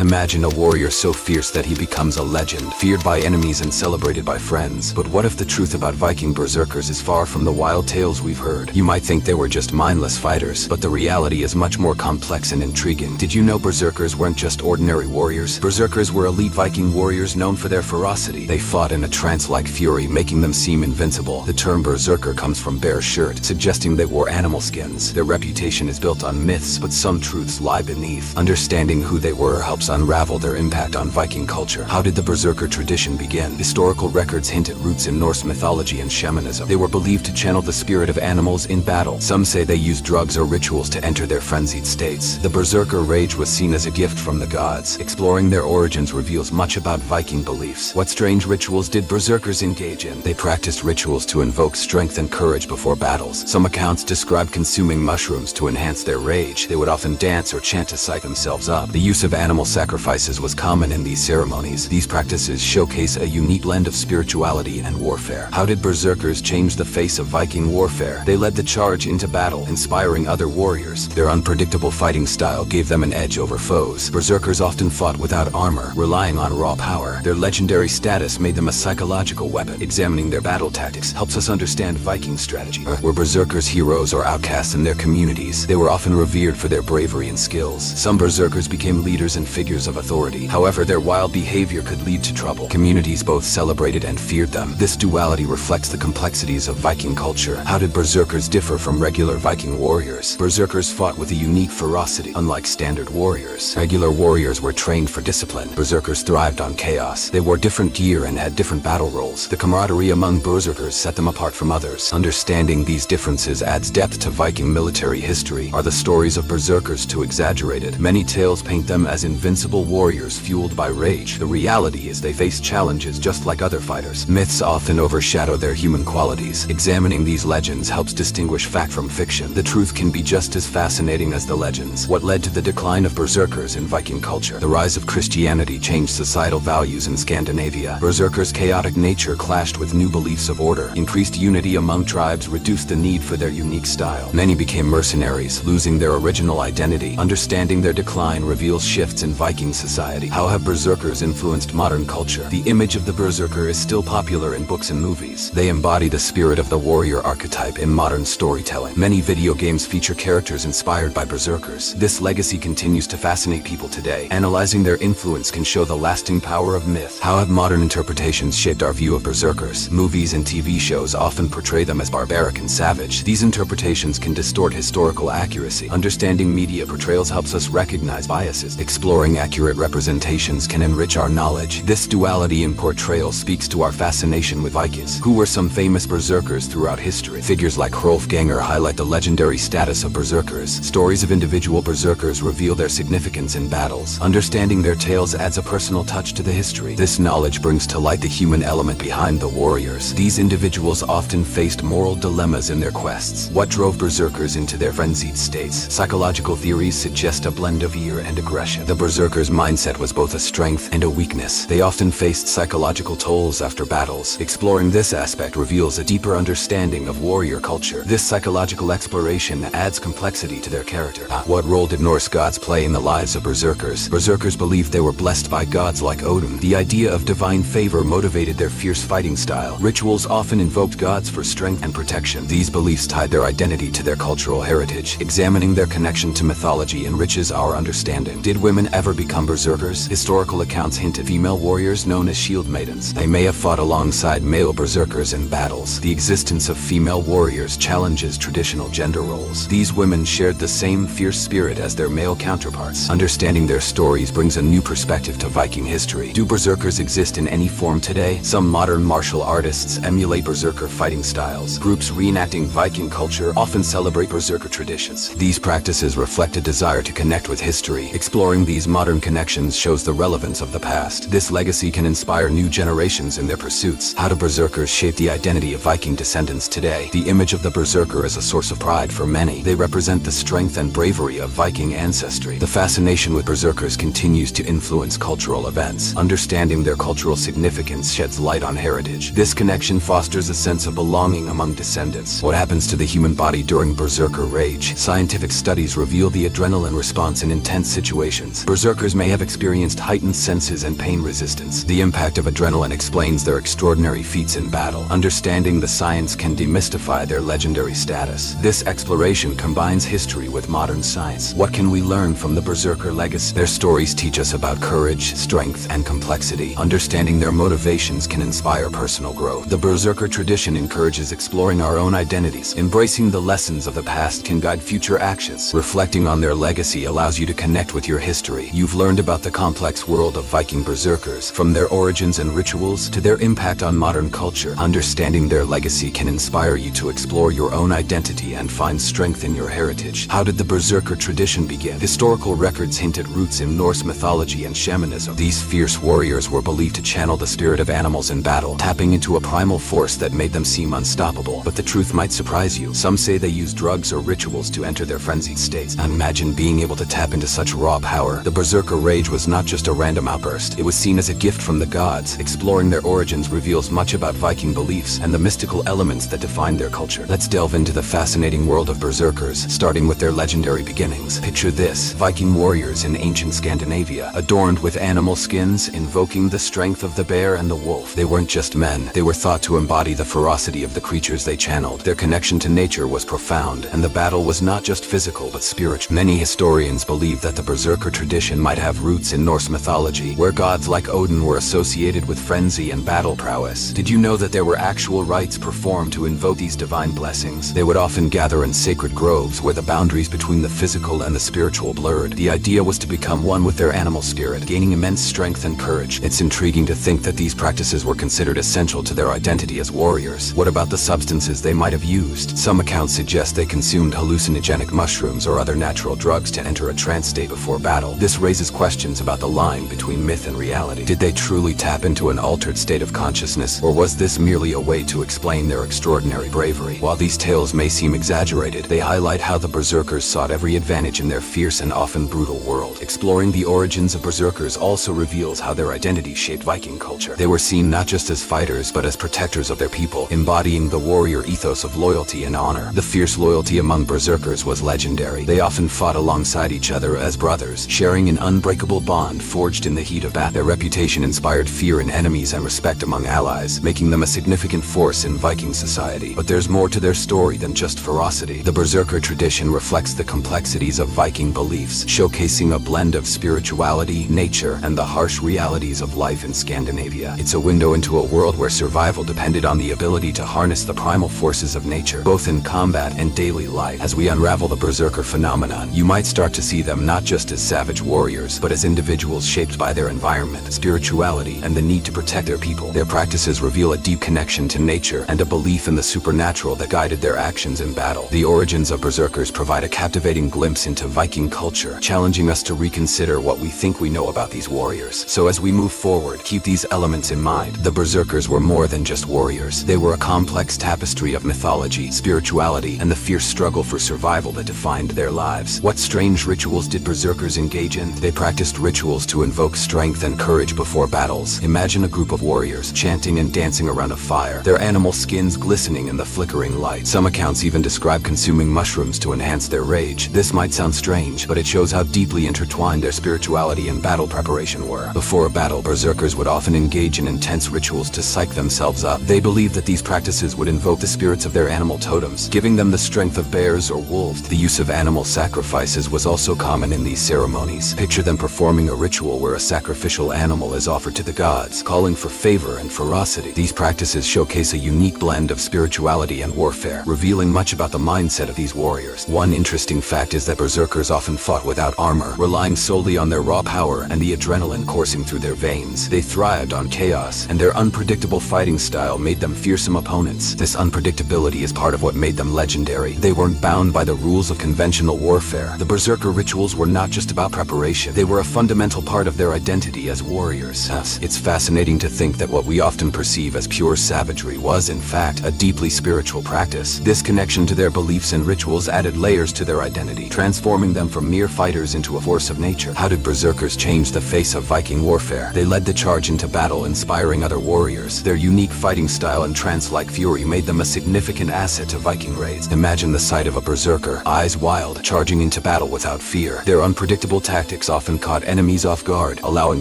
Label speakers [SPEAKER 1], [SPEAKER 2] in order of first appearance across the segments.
[SPEAKER 1] Imagine a warrior so fierce that he becomes a legend, feared by enemies and celebrated by friends. But what if the truth about Viking berserkers is far from the wild tales we've heard? You might think they were just mindless fighters, but the reality is much more complex and intriguing. Did you know berserkers weren't just ordinary warriors? Berserkers were elite Viking warriors known for their ferocity. They fought in a trance-like fury, making them seem invincible. The term berserker comes from bear shirt, suggesting they wore animal skins. Their reputation is built on myths, but some truths lie beneath. Understanding who they were helps unravel their impact on Viking culture. How did the berserker tradition begin? Historical records hint at roots in Norse mythology and shamanism. They were believed to channel the spirit of animals in battle. Some say they used drugs or rituals to enter their frenzied states. The berserker rage was seen as a gift from the gods. Exploring their origins reveals much about Viking beliefs. What strange rituals did berserkers engage in? They practiced rituals to invoke strength and courage before battles. Some accounts describe consuming mushrooms to enhance their rage. They would often dance or chant to psych themselves up. The use of animal sacrifices was common in these ceremonies. These practices showcase a unique blend of spirituality and warfare. How did berserkers change the face of Viking warfare? They led the charge into battle, inspiring other warriors. Their unpredictable fighting style gave them an edge over foes. Berserkers often fought without armor, relying on raw power. Their legendary status made them a psychological weapon. Examining their battle tactics helps us understand Viking strategy. Were berserkers heroes or outcasts in their communities? They were often revered for their bravery and skills. Some berserkers became leaders and figures of authority. However, their wild behavior could lead to trouble. Communities both celebrated and feared them. This duality reflects the complexities of Viking culture. How did berserkers differ from regular Viking warriors? Berserkers fought with a unique ferocity. Unlike standard warriors, regular warriors were trained for discipline. Berserkers thrived on chaos. They wore different gear and had different battle roles. The camaraderie among berserkers set them apart from others. Understanding these differences adds depth to Viking military history. Are the stories of berserkers too exaggerated? Many tales paint them as invincible warriors fueled by rage. The reality is they face challenges just like other fighters. Myths often overshadow their human qualities. Examining these legends helps distinguish fact from fiction. The truth can be just as fascinating as the legends. What led to the decline of berserkers in Viking culture? The rise of Christianity changed societal values in Scandinavia. Berserkers' chaotic nature clashed with new beliefs of order. Increased unity among tribes reduced the need for their unique style. Many became mercenaries, losing their original identity. Understanding their decline reveals shifts in Viking society. How have berserkers influenced modern culture? The image of the berserker is still popular in books and movies. They embody the spirit of the warrior archetype in modern storytelling. Many video games feature characters inspired by berserkers. This legacy continues to fascinate people today. Analyzing their influence can show the lasting power of myth. How have modern interpretations shaped our view of berserkers? Movies and TV shows often portray them as barbaric and savage. These interpretations can distort historical accuracy. Understanding media portrayals helps us recognize biases. Exploring accurate representations can enrich our knowledge. This duality in portrayal speaks to our fascination with Vikings. Who were some famous berserkers throughout history? Figures like Hrolfgangr highlight the legendary status of berserkers. Stories of individual berserkers reveal their significance in battles. Understanding their tales adds a personal touch to the history. This knowledge brings to light the human element behind the warriors. These individuals often faced moral dilemmas in their quests. What drove berserkers into their frenzied states? Psychological theories suggest a blend of fear and aggression. The berserker's mindset was both a strength and a weakness. They often faced psychological tolls after battles. Exploring this aspect reveals a deeper understanding of warrior culture. This psychological exploration adds complexity to their character. What role did Norse gods play in the lives of berserkers? Berserkers believed they were blessed by gods like Odin. The idea of divine favor motivated their fierce fighting style. Rituals often invoked gods for strength and protection. These beliefs tied their identity to their cultural heritage. Examining their connection to mythology enriches our understanding. Did women ever become berserkers? Historical accounts hint at female warriors known as shield maidens. They may have fought alongside male berserkers in battles. The existence of female warriors challenges traditional gender roles. These women shared the same fierce spirit as their male counterparts. Understanding their stories brings a new perspective to Viking history. Do berserkers exist in any form today? Some modern martial artists emulate berserker fighting styles. Groups reenacting Viking culture often celebrate berserker traditions. These practices reflect a desire to connect with history. Exploring these modern connections shows the relevance of the past. This legacy can inspire new generations in their pursuits. How do berserkers shape the identity of Viking descendants today? The image of the berserker is a source of pride for many. They represent the strength and bravery of Viking ancestry. The fascination with berserkers continues to influence cultural events. Understanding their cultural significance sheds light on heritage. This connection fosters a sense of belonging among descendants. What happens to the human body during berserker rage? Scientific studies reveal the adrenaline response in intense situations. Berserkers Berserkers may have experienced heightened senses and pain resistance. The impact of adrenaline explains their extraordinary feats in battle. Understanding the science can demystify their legendary status. This exploration combines history with modern science. What can we learn from the Berserker legacy? Their stories teach us about courage, strength, and complexity. Understanding their motivations can inspire personal growth. The Berserker tradition encourages exploring our own identities. Embracing the lessons of the past can guide future actions. Reflecting on their legacy allows you to connect with your history. You've learned about the complex world of Viking Berserkers, from their origins and rituals to their impact on modern culture. Understanding their legacy can inspire you to explore your own identity and find strength in your heritage. How did the Berserker tradition begin? Historical records hint at roots in Norse mythology and shamanism. These fierce warriors were believed to channel the spirit of animals in battle, tapping into a primal force that made them seem unstoppable. But the truth might surprise you. Some say they used drugs or rituals to enter their frenzied states. Imagine being able to tap into such raw power. The Berserker rage was not just a random outburst. It was seen as a gift from the gods. Exploring their origins reveals much about Viking beliefs and the mystical elements that define their culture. Let's delve into the fascinating world of Berserkers, starting with their legendary beginnings. Picture this: Viking warriors in ancient Scandinavia, adorned with animal skins, invoking the strength of the bear and the wolf. They weren't just men. They were thought to embody the ferocity of the creatures they channeled. Their connection to nature was profound, and the battle was not just physical but spiritual. Many historians believe that the Berserker tradition might have roots in Norse mythology, where gods like Odin were associated with frenzy and battle prowess. Did you know that there were actual rites performed to invoke these divine blessings? They would often gather in sacred groves where the boundaries between the physical and the spiritual blurred. The idea was to become one with their animal spirit, gaining immense strength and courage. It's intriguing to think that these practices were considered essential to their identity as warriors. What about the substances they might have used? Some accounts suggest they consumed hallucinogenic mushrooms or other natural drugs to enter a trance state before battle. This raises questions about the line between myth and reality. Did they truly tap into an altered state of consciousness, or was this merely a way to explain their extraordinary bravery? While these tales may seem exaggerated, they highlight how the Berserkers sought every advantage in their fierce and often brutal world. Exploring the origins of Berserkers also reveals how their identity shaped Viking culture. They were seen not just as fighters but as protectors of their people, embodying the warrior ethos of loyalty and honor. The fierce loyalty among Berserkers was legendary. They often fought alongside each other as brothers, sharing an unbreakable bond forged in the heat of battle. Their reputation inspired fear in enemies and respect among allies, making them a significant force in Viking society. But there's more to their story than just ferocity. The Berserker tradition reflects the complexities of Viking beliefs, showcasing a blend of spirituality, nature, and the harsh realities of life in Scandinavia. It's a window into a world where survival depended on the ability to harness the primal forces of nature, both in combat and daily life. As we unravel the Berserker phenomenon, you might start to see them not just as savage warriors, but as individuals shaped by their environment, spirituality, and the need to protect their people. Their practices reveal a deep connection to nature and a belief in the supernatural that guided their actions in battle. The origins of Berserkers provide a captivating glimpse into Viking culture, challenging us to reconsider what we think we know about these warriors. So as we move forward, keep these elements in mind. The Berserkers were more than just warriors. They were a complex tapestry of mythology, spirituality, and the fierce struggle for survival that defined their lives. What strange rituals did Berserkers engage in? They practiced rituals to invoke strength and courage before battles. Imagine a group of warriors chanting and dancing around a fire, their animal skins glistening in the flickering light. Some accounts even describe consuming mushrooms to enhance their rage. This might sound strange, but it shows how deeply intertwined their spirituality and battle preparation were. Before a battle, Berserkers would often engage in intense rituals to psych themselves up. They believed that these practices would invoke the spirits of their animal totems, giving them the strength of bears or wolves. The use of animal sacrifices was also common in these ceremonies. Picture them performing a ritual where a sacrificial animal is offered to the gods, calling for favor and ferocity. These practices showcase a unique blend of spirituality and warfare, revealing much about the mindset of these warriors. One interesting fact is that Berserkers often fought without armor, relying solely on their raw power and the adrenaline coursing through their veins. They thrived on chaos, and their unpredictable fighting style made them fearsome opponents. This unpredictability is part of what made them legendary. They weren't bound by the rules of conventional warfare. The Berserker rituals were not just about preparation. They were a fundamental part of their identity as warriors. It's fascinating to think that what we often perceive as pure savagery was, in fact, a deeply spiritual practice. This connection to their beliefs and rituals added layers to their identity, transforming them from mere fighters into a force of nature. How did Berserkers change the face of Viking warfare? They led the charge into battle, inspiring other warriors. Their unique fighting style and trance-like fury made them a significant asset to Viking raids. Imagine the sight of a Berserker, eyes wild, charging into battle without fear. Their unpredictable tactics tactics often caught enemies off guard, allowing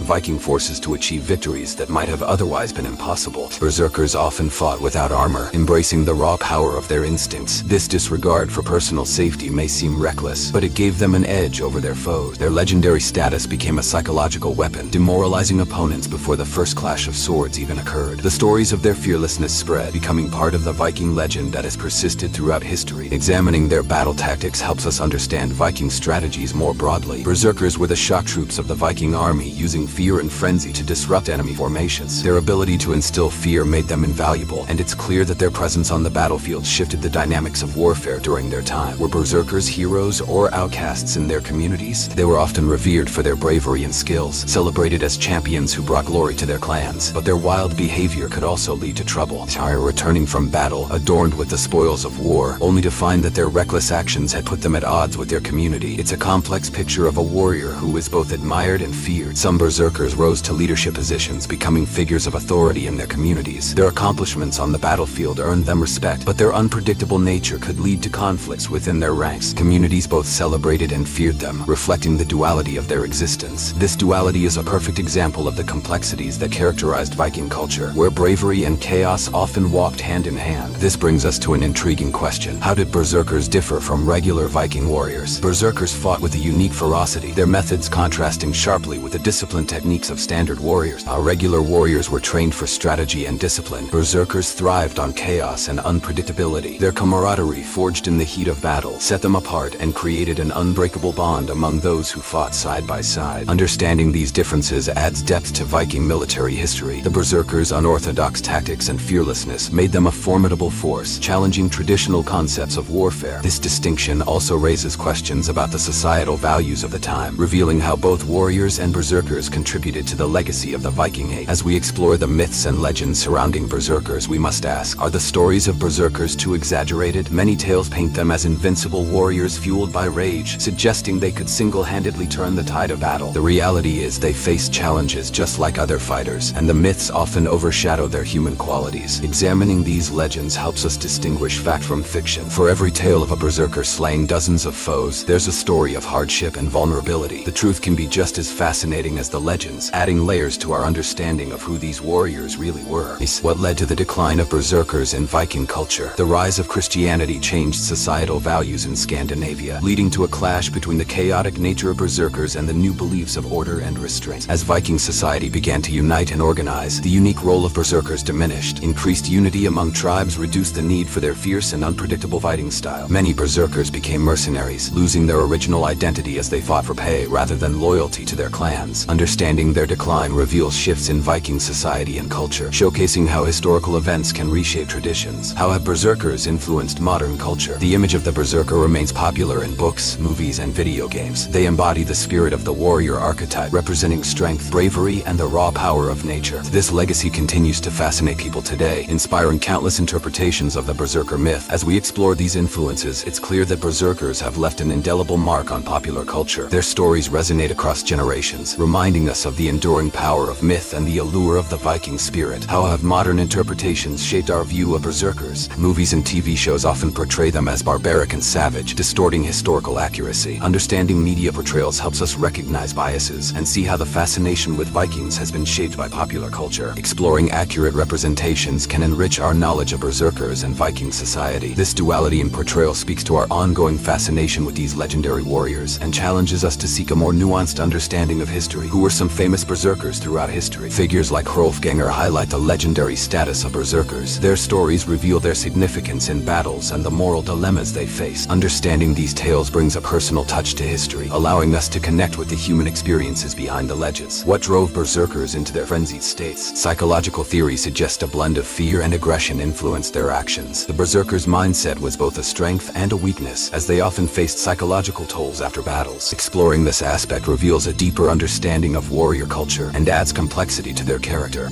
[SPEAKER 1] Viking forces to achieve victories that might have otherwise been impossible. Berserkers often fought without armor, embracing the raw power of their instincts. This disregard for personal safety may seem reckless, but it gave them an edge over their foes. Their legendary status became a psychological weapon, demoralizing opponents before the first clash of swords even occurred. The stories of their fearlessness spread, becoming part of the Viking legend that has persisted throughout history. Examining their battle tactics helps us understand Viking strategies more broadly. Berserkers were the shock troops of the Viking army, using fear and frenzy to disrupt enemy formations. Their ability to instill fear made them invaluable, and it's clear that their presence on the battlefield shifted the dynamics of warfare during their time. Were Berserkers heroes or outcasts in their communities? They were often revered for their bravery and skills, celebrated as champions who brought glory to their clans. But their wild behavior could also lead to trouble. Returning from battle, adorned with the spoils of war, only to find that their reckless actions had put them at odds with their community. It's a complex picture of a warrior who is both admired and feared. Some berserkers rose to leadership positions, becoming figures of authority in their communities. Their accomplishments on the battlefield earned them respect, but their unpredictable nature could lead to conflicts within their ranks. Communities both celebrated and feared them, reflecting the duality of their existence. This duality is a perfect example of the complexities that characterized Viking culture, where bravery and chaos often walked hand in hand. This brings us to an intriguing question. How did berserkers differ from regular Viking warriors? Berserkers fought with a unique ferocity, their methods contrasting sharply with the disciplined techniques of standard warriors. Our regular warriors were trained for strategy and discipline. Berserkers thrived on chaos and unpredictability. Their camaraderie, forged in the heat of battle, set them apart and created an unbreakable bond among those who fought side by side. Understanding these differences adds depth to Viking military history. The berserkers' unorthodox tactics and fearlessness made them a formidable force, challenging traditional concepts of warfare. This distinction also raises questions about the societal values of the time, revealing how both warriors and berserkers contributed to the legacy of the Viking age. As we explore the myths and legends surrounding berserkers, we must ask, are the stories of berserkers too exaggerated? Many tales paint them as invincible warriors fueled by rage, suggesting they could single-handedly turn the tide of battle. The reality is they faced challenges just like other fighters, and the myths often overshadow their human qualities. Examining these legends helps us distinguish fact from fiction. For every tale of a berserker slaying dozens of foes, there's a story of hardship and vulnerability. The truth can be just as fascinating as the legends, adding layers to our understanding of who these warriors really were. What led to the decline of berserkers in Viking culture? The rise of Christianity changed societal values in Scandinavia, leading to a clash between the chaotic nature of berserkers and the new beliefs of order and restraint. As Viking society began to unite and organize, the unique role of berserkers diminished. Increased unity among tribes reduced the need for their fierce and unpredictable fighting style. Many berserkers became mercenaries, losing their original identity as they fought for pay rather than loyalty to their clans. Understanding their decline reveals shifts in Viking society and culture, showcasing how historical events can reshape traditions. How have berserkers influenced modern culture? The image of the berserker remains popular in books, movies, and video games. They embody the spirit of the warrior archetype, representing strength, bravery, and the raw power of nature. This legacy continues to fascinate people today, inspiring countless interpretations of the berserker myth. As we explore these influences, it's clear that berserkers have left an indelible mark on popular culture. Their stories resonate across generations, reminding us of the enduring power of myth and the allure of the Viking spirit. How have modern interpretations shaped our view of berserkers? Movies and TV shows often portray them as barbaric and savage, distorting historical accuracy. Understanding media portrayals helps us recognize biases and see how the fascination with Vikings has been shaped by popular culture. Exploring accurate representations can enrich our knowledge of berserkers and Viking society. This duality in portrayal speaks to our ongoing fascination with these legendary warriors and challenges us to seek a more nuanced understanding of history. Who were some famous berserkers throughout history? Figures like Hrolfgangr highlight the legendary status of berserkers. Their stories reveal their significance in battles and the moral dilemmas they faced. Understanding these tales brings a personal touch to history, allowing us to connect with the human experiences behind the legends. What drove berserkers into their frenzied states? Psychological theories suggest a blend of fear and aggression influenced their actions. The berserkers' mindset was both a strength and a weakness, as they often faced psychological tolls after battles. Exploring this aspect reveals a deeper understanding of warrior culture and adds complexity to their character.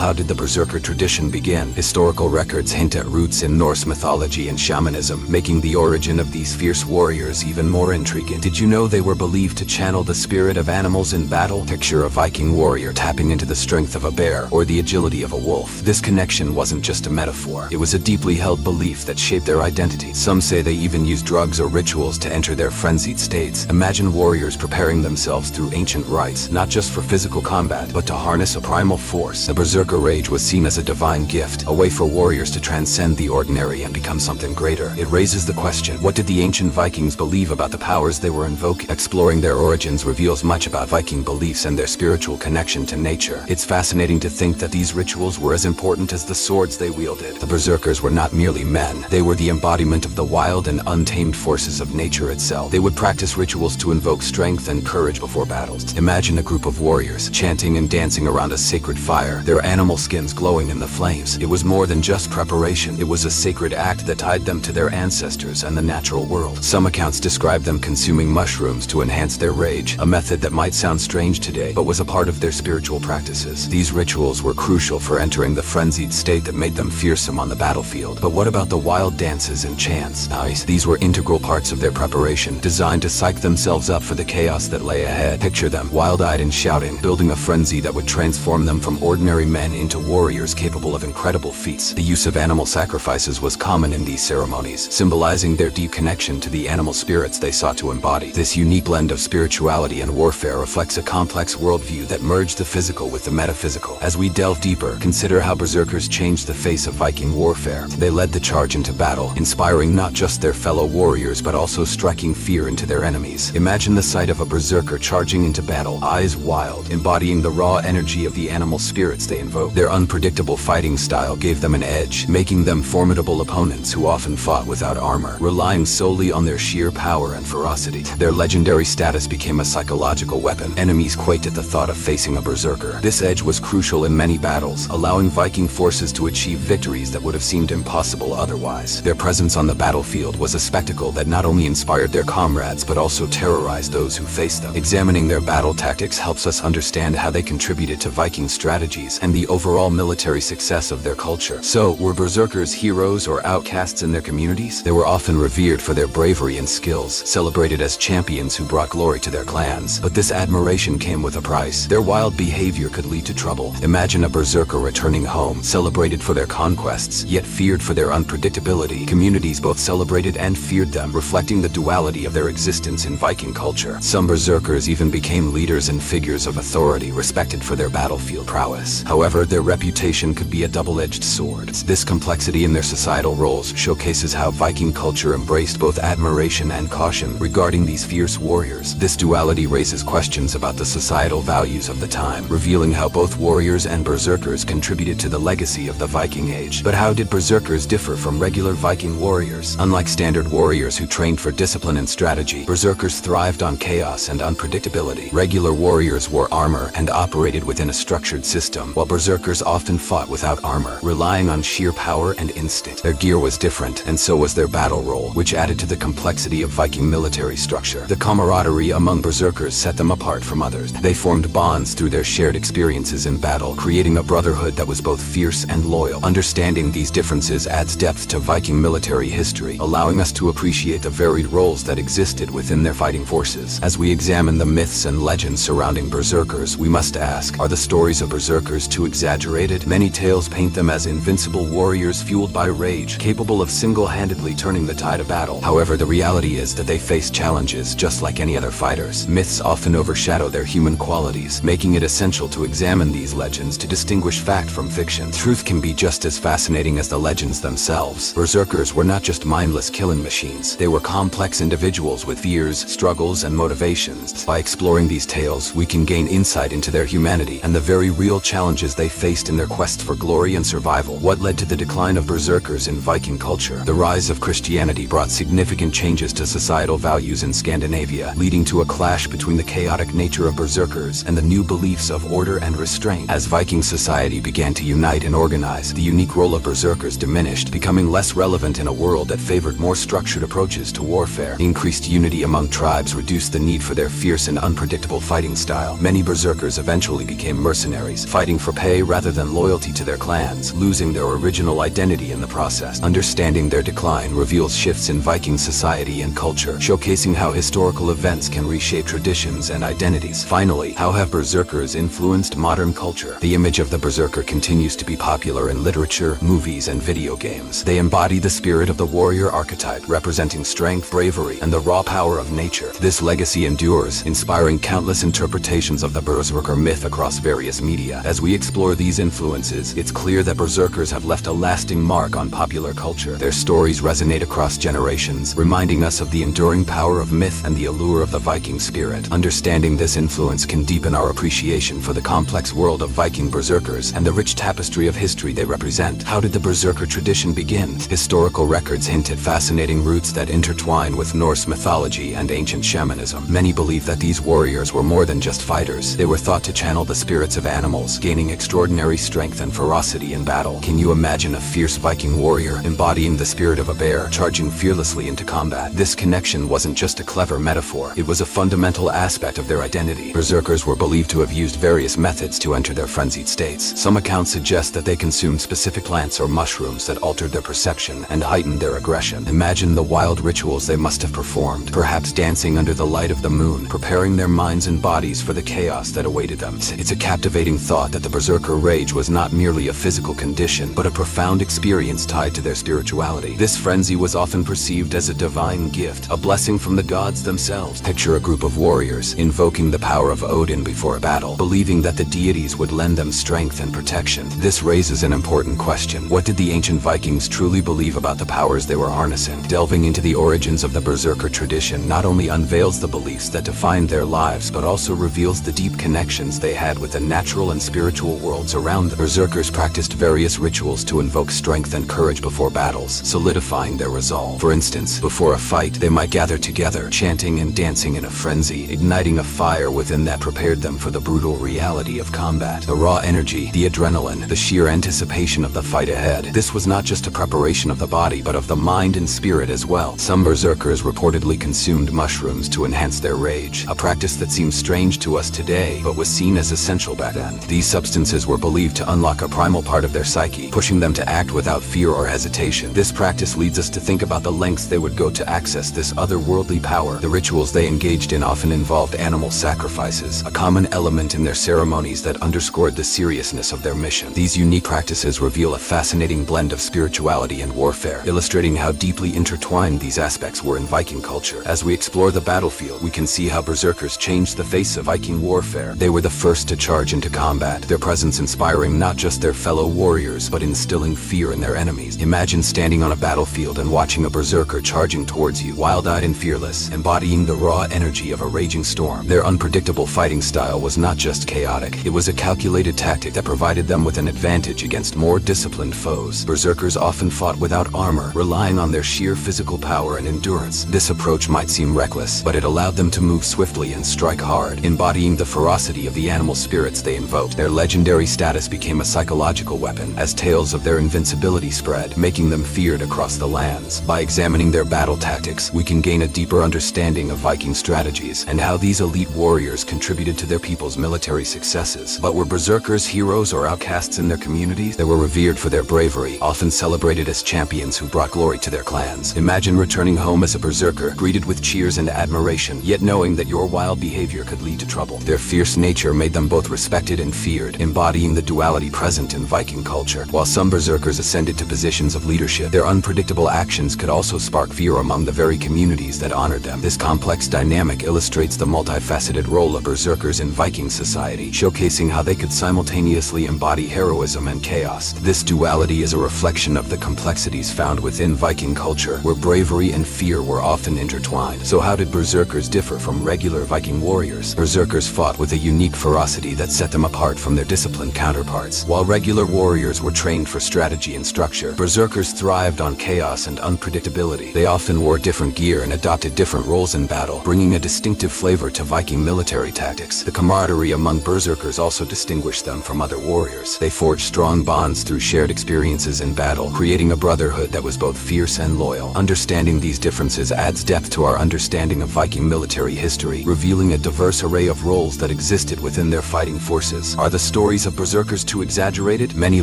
[SPEAKER 1] How did the berserker tradition begin? Historical records hint at roots in Norse mythology and shamanism, making the origin of these fierce warriors even more intriguing. Did you know they were believed to channel the spirit of animals in battle? Picture a Viking warrior tapping into the strength of a bear or the agility of a wolf. This connection wasn't just a metaphor. It was a deeply held belief that shaped their identity. Some say they even used drugs or rituals to enter their frenzied states. Imagine warriors prepared preparing themselves through ancient rites, not just for physical combat, but to harness a primal force. The Berserker rage was seen as a divine gift, a way for warriors to transcend the ordinary and become something greater. It raises the question, what did the ancient Vikings believe about the powers they were invoking? Exploring their origins reveals much about Viking beliefs and their spiritual connection to nature. It's fascinating to think that these rituals were as important as the swords they wielded. The Berserkers were not merely men, they were the embodiment of the wild and untamed forces of nature itself. They would practice rituals to invoke strength and courage before battles. Imagine a group of warriors, chanting and dancing around a sacred fire, their animal skins glowing in the flames. It was more than just preparation, it was a sacred act that tied them to their ancestors and the natural world. Some accounts describe them consuming mushrooms to enhance their rage, a method that might sound strange today, but was a part of their spiritual practices. These rituals were crucial for entering the frenzied state that made them fearsome on the battlefield. But what about the wild dances and chants? These were integral parts of their preparation, designed to psych themselves up for the chaos that lay ahead. Picture them, wild-eyed and shouting, building a frenzy that would transform them from ordinary men into warriors capable of incredible feats. The use of animal sacrifices was common in these ceremonies, symbolizing their deep connection to the animal spirits they sought to embody. This unique blend of spirituality and warfare reflects a complex worldview that merged the physical with the metaphysical. As we delve deeper, consider how Berserkers changed the face of Viking warfare. They led the charge into battle, inspiring not just their fellow warriors but also striking fear into their enemies. Imagine the sight of a Berserker charging into battle, eyes wild, embodying the raw energy of the animal spirits they invoke. Their unpredictable fighting style gave them an edge, making them formidable opponents who often fought without armor, relying solely on their sheer power and ferocity. Their legendary status became a psychological weapon. Enemies quaked at the thought of facing a Berserker. This edge was crucial in many battles, allowing Viking forces to achieve victories that would have seemed impossible otherwise. Their presence on the battlefield was a spectacle that not only inspired their comrades but also terrorized those who faced them. Examining their battle tactics helps us understand how they contributed to Viking strategies and the overall military success of their culture. So, were Berserkers heroes or outcasts in their communities? They were often revered for their bravery and skills, celebrated as champions who brought glory to their clans. But this admiration came with a price. Their wild behavior could lead to trouble. Imagine a Berserker returning home, celebrated for their conquests, yet feared for their unpredictability. Communities both celebrated and feared them, reflecting the duality of their existence in Viking culture. Some Berserkers even became leaders and figures of authority, respected for their battlefield prowess. However, their reputation could be a double-edged sword. This complexity in their societal roles showcases how Viking culture embraced both admiration and caution regarding these fierce warriors. This duality raises questions about the societal values of the time, revealing how both warriors and Berserkers contributed to the legacy of the Viking Age. But how did Berserkers differ from regular Viking warriors? Unlike standard warriors who trained for discipline and strategy, Berserkers thrived on chaos and unpredictability. Regular warriors wore armor and operated within a structured system, while Berserkers often fought without armor, relying on sheer power and instinct. Their gear was different, and so was their battle role, which added to the complexity of Viking military structure. The camaraderie among Berserkers set them apart from others. They formed bonds through their shared experiences in battle, creating a brotherhood that was both fierce and loyal. Understanding these differences adds depth to Viking military history, allowing us to appreciate the varied roles that existed within their fighting forces. As we examine the myths and legends surrounding Berserkers, we must ask, are the stories of Berserkers too exaggerated? Many tales paint them as invincible warriors fueled by rage, capable of single-handedly turning the tide of battle. However, the reality is that they face challenges just like any other fighters. Myths often overshadow their human qualities, making it essential to examine these legends to distinguish fact from fiction. Truth can be just as fascinating as the legends themselves. Berserkers were not just mindless killing machines. They were complex individuals with fears, struggles, and motivations. By exploring these tales, we can gain insight into their humanity and the very real challenges they faced in their quest for glory and survival. What led to the decline of Berserkers in Viking culture? The rise of Christianity brought significant changes to societal values in Scandinavia, leading to a clash between the chaotic nature of Berserkers and the new beliefs of order and restraint. As Viking society began to unite and organize, the unique role of Berserkers diminished, becoming less relevant in a world that favored more structured approaches to warfare. Increased unity among tribes reduced the need for their fierce and unpredictable fighting style. Many Berserkers eventually became mercenaries, fighting for pay rather than loyalty to their clans, losing their original identity in the process. Understanding their decline reveals shifts in Viking society and culture, showcasing how historical events can reshape traditions and identities. Finally, how have Berserkers influenced modern culture? The image of the Berserker continues to be popular in literature, movies, and video games. They embody the spirit of the warrior archetype, representing strength, bravery, and the raw power of nature. This legacy legacy endures, inspiring countless interpretations of the Berserker myth across various media. As we explore these influences, it's clear that Berserkers have left a lasting mark on popular culture. Their stories resonate across generations, reminding us of the enduring power of myth and the allure of the Viking spirit. Understanding this influence can deepen our appreciation for the complex world of Viking Berserkers and the rich tapestry of history they represent. How did the Berserker tradition begin? Historical records hint at fascinating roots that intertwine with Norse mythology and ancient shamanism. Many believe that these warriors were more than just fighters. They were thought to channel the spirits of animals, gaining extraordinary strength and ferocity in battle. Can you imagine a fierce Viking warrior embodying the spirit of a bear, charging fearlessly into combat? This connection wasn't just a clever metaphor, it was a fundamental aspect of their identity. Berserkers were believed to have used various methods to enter their frenzied states. Some accounts suggest that they consumed specific plants or mushrooms that altered their perception and heightened their aggression. Imagine the wild rituals they must have performed, perhaps dancing under the light of the moon, preparing their minds and bodies for the chaos that awaited them. It's a captivating thought that the Berserker rage was not merely a physical condition, but a profound experience tied to their spirituality. This frenzy was often perceived as a divine gift, a blessing from the gods themselves. Picture a group of warriors invoking the power of Odin before a battle, believing that the deities would lend them strength and protection. This raises an important question. What did the ancient Vikings truly believe about the powers they were harnessing? Delving into the origins of the Berserker tradition not only unveils the beliefs that defined their lives, but also reveals the deep connections they had with the natural and spiritual worlds around them. Berserkers practiced various rituals to invoke strength and courage before battles, solidifying their resolve. For instance, before a fight, they might gather together, chanting and dancing in a frenzy, igniting a fire within that prepared them for the brutal reality of combat. The raw energy, the adrenaline, the sheer anticipation of the fight ahead. This was not just a preparation of the body, but of the mind and spirit as well. Some Berserkers reportedly consumed mushrooms to enhance their rage, a practice that seems strange to us today, but was seen as essential back then. These substances were believed to unlock a primal part of their psyche, pushing them to act without fear or hesitation. This practice leads us to think about the lengths they would go to access this otherworldly power. The rituals they engaged in often involved animal sacrifices, a common element in their ceremonies that underscored the seriousness of their mission. These unique practices reveal a fascinating blend of spirituality and warfare, illustrating how deeply intertwined these aspects were in Viking culture. As we explore the battlefield, we can see how Berserkers changed the face of Viking warfare. They were the first to charge into combat, their presence inspiring not just their fellow warriors, but instilling fear in their enemies. Imagine standing on a battlefield and watching a Berserker charging towards you, wild-eyed and fearless, embodying the raw energy of a raging storm. Their unpredictable fighting style was not just chaotic, it was a calculated tactic that provided them with an advantage against more disciplined foes. Berserkers often fought without armor, relying on their sheer physical power and endurance. This approach might seem reckless, but it allowed them to move swiftly and strike hard, embodying the ferocity of the animal spirits they invoked. Their legendary status became a psychological weapon, as tales of their invincibility spread, making them feared across the lands. By examining their battle tactics, we can gain a deeper understanding of Viking strategies and how these elite warriors contributed to their people's military successes. But were Berserkers heroes or outcasts in their communities? They were revered for their bravery, often celebrated as champions who brought glory to their clans. Imagine returning home as a Berserker, greeted with cheers and admiration, yet knowing that your wild behavior could lead to trouble. Their fierce nature made them both respected and feared, embodying the duality present in Viking culture. While some Berserkers ascended to positions of leadership, their unpredictable actions could also spark fear among the very communities that honored them. This complex dynamic illustrates the multifaceted role of Berserkers in Viking society, showcasing how they could simultaneously embody heroism and chaos. This duality is a reflection of the complexities found within Viking culture, where bravery and fear were often intertwined. So how did Berserkers differ from regular Viking warriors? Berserkers fought with a unique ferocity that set them apart from their disciplined counterparts. While regular warriors were trained for strategy and structure, Berserkers thrived on chaos and unpredictability. They often wore different gear and adopted different roles in battle, bringing a distinctive flavor to Viking military tactics. The camaraderie among Berserkers also distinguished them from other warriors. They forged strong bonds through shared experiences in battle, creating a brotherhood that was both fierce and loyal. Understanding these differences adds depth to our understanding of Viking military history, revealing a diverse array of roles that existed within their fighting forces. Are the stories of Berserkers too exaggerated? Many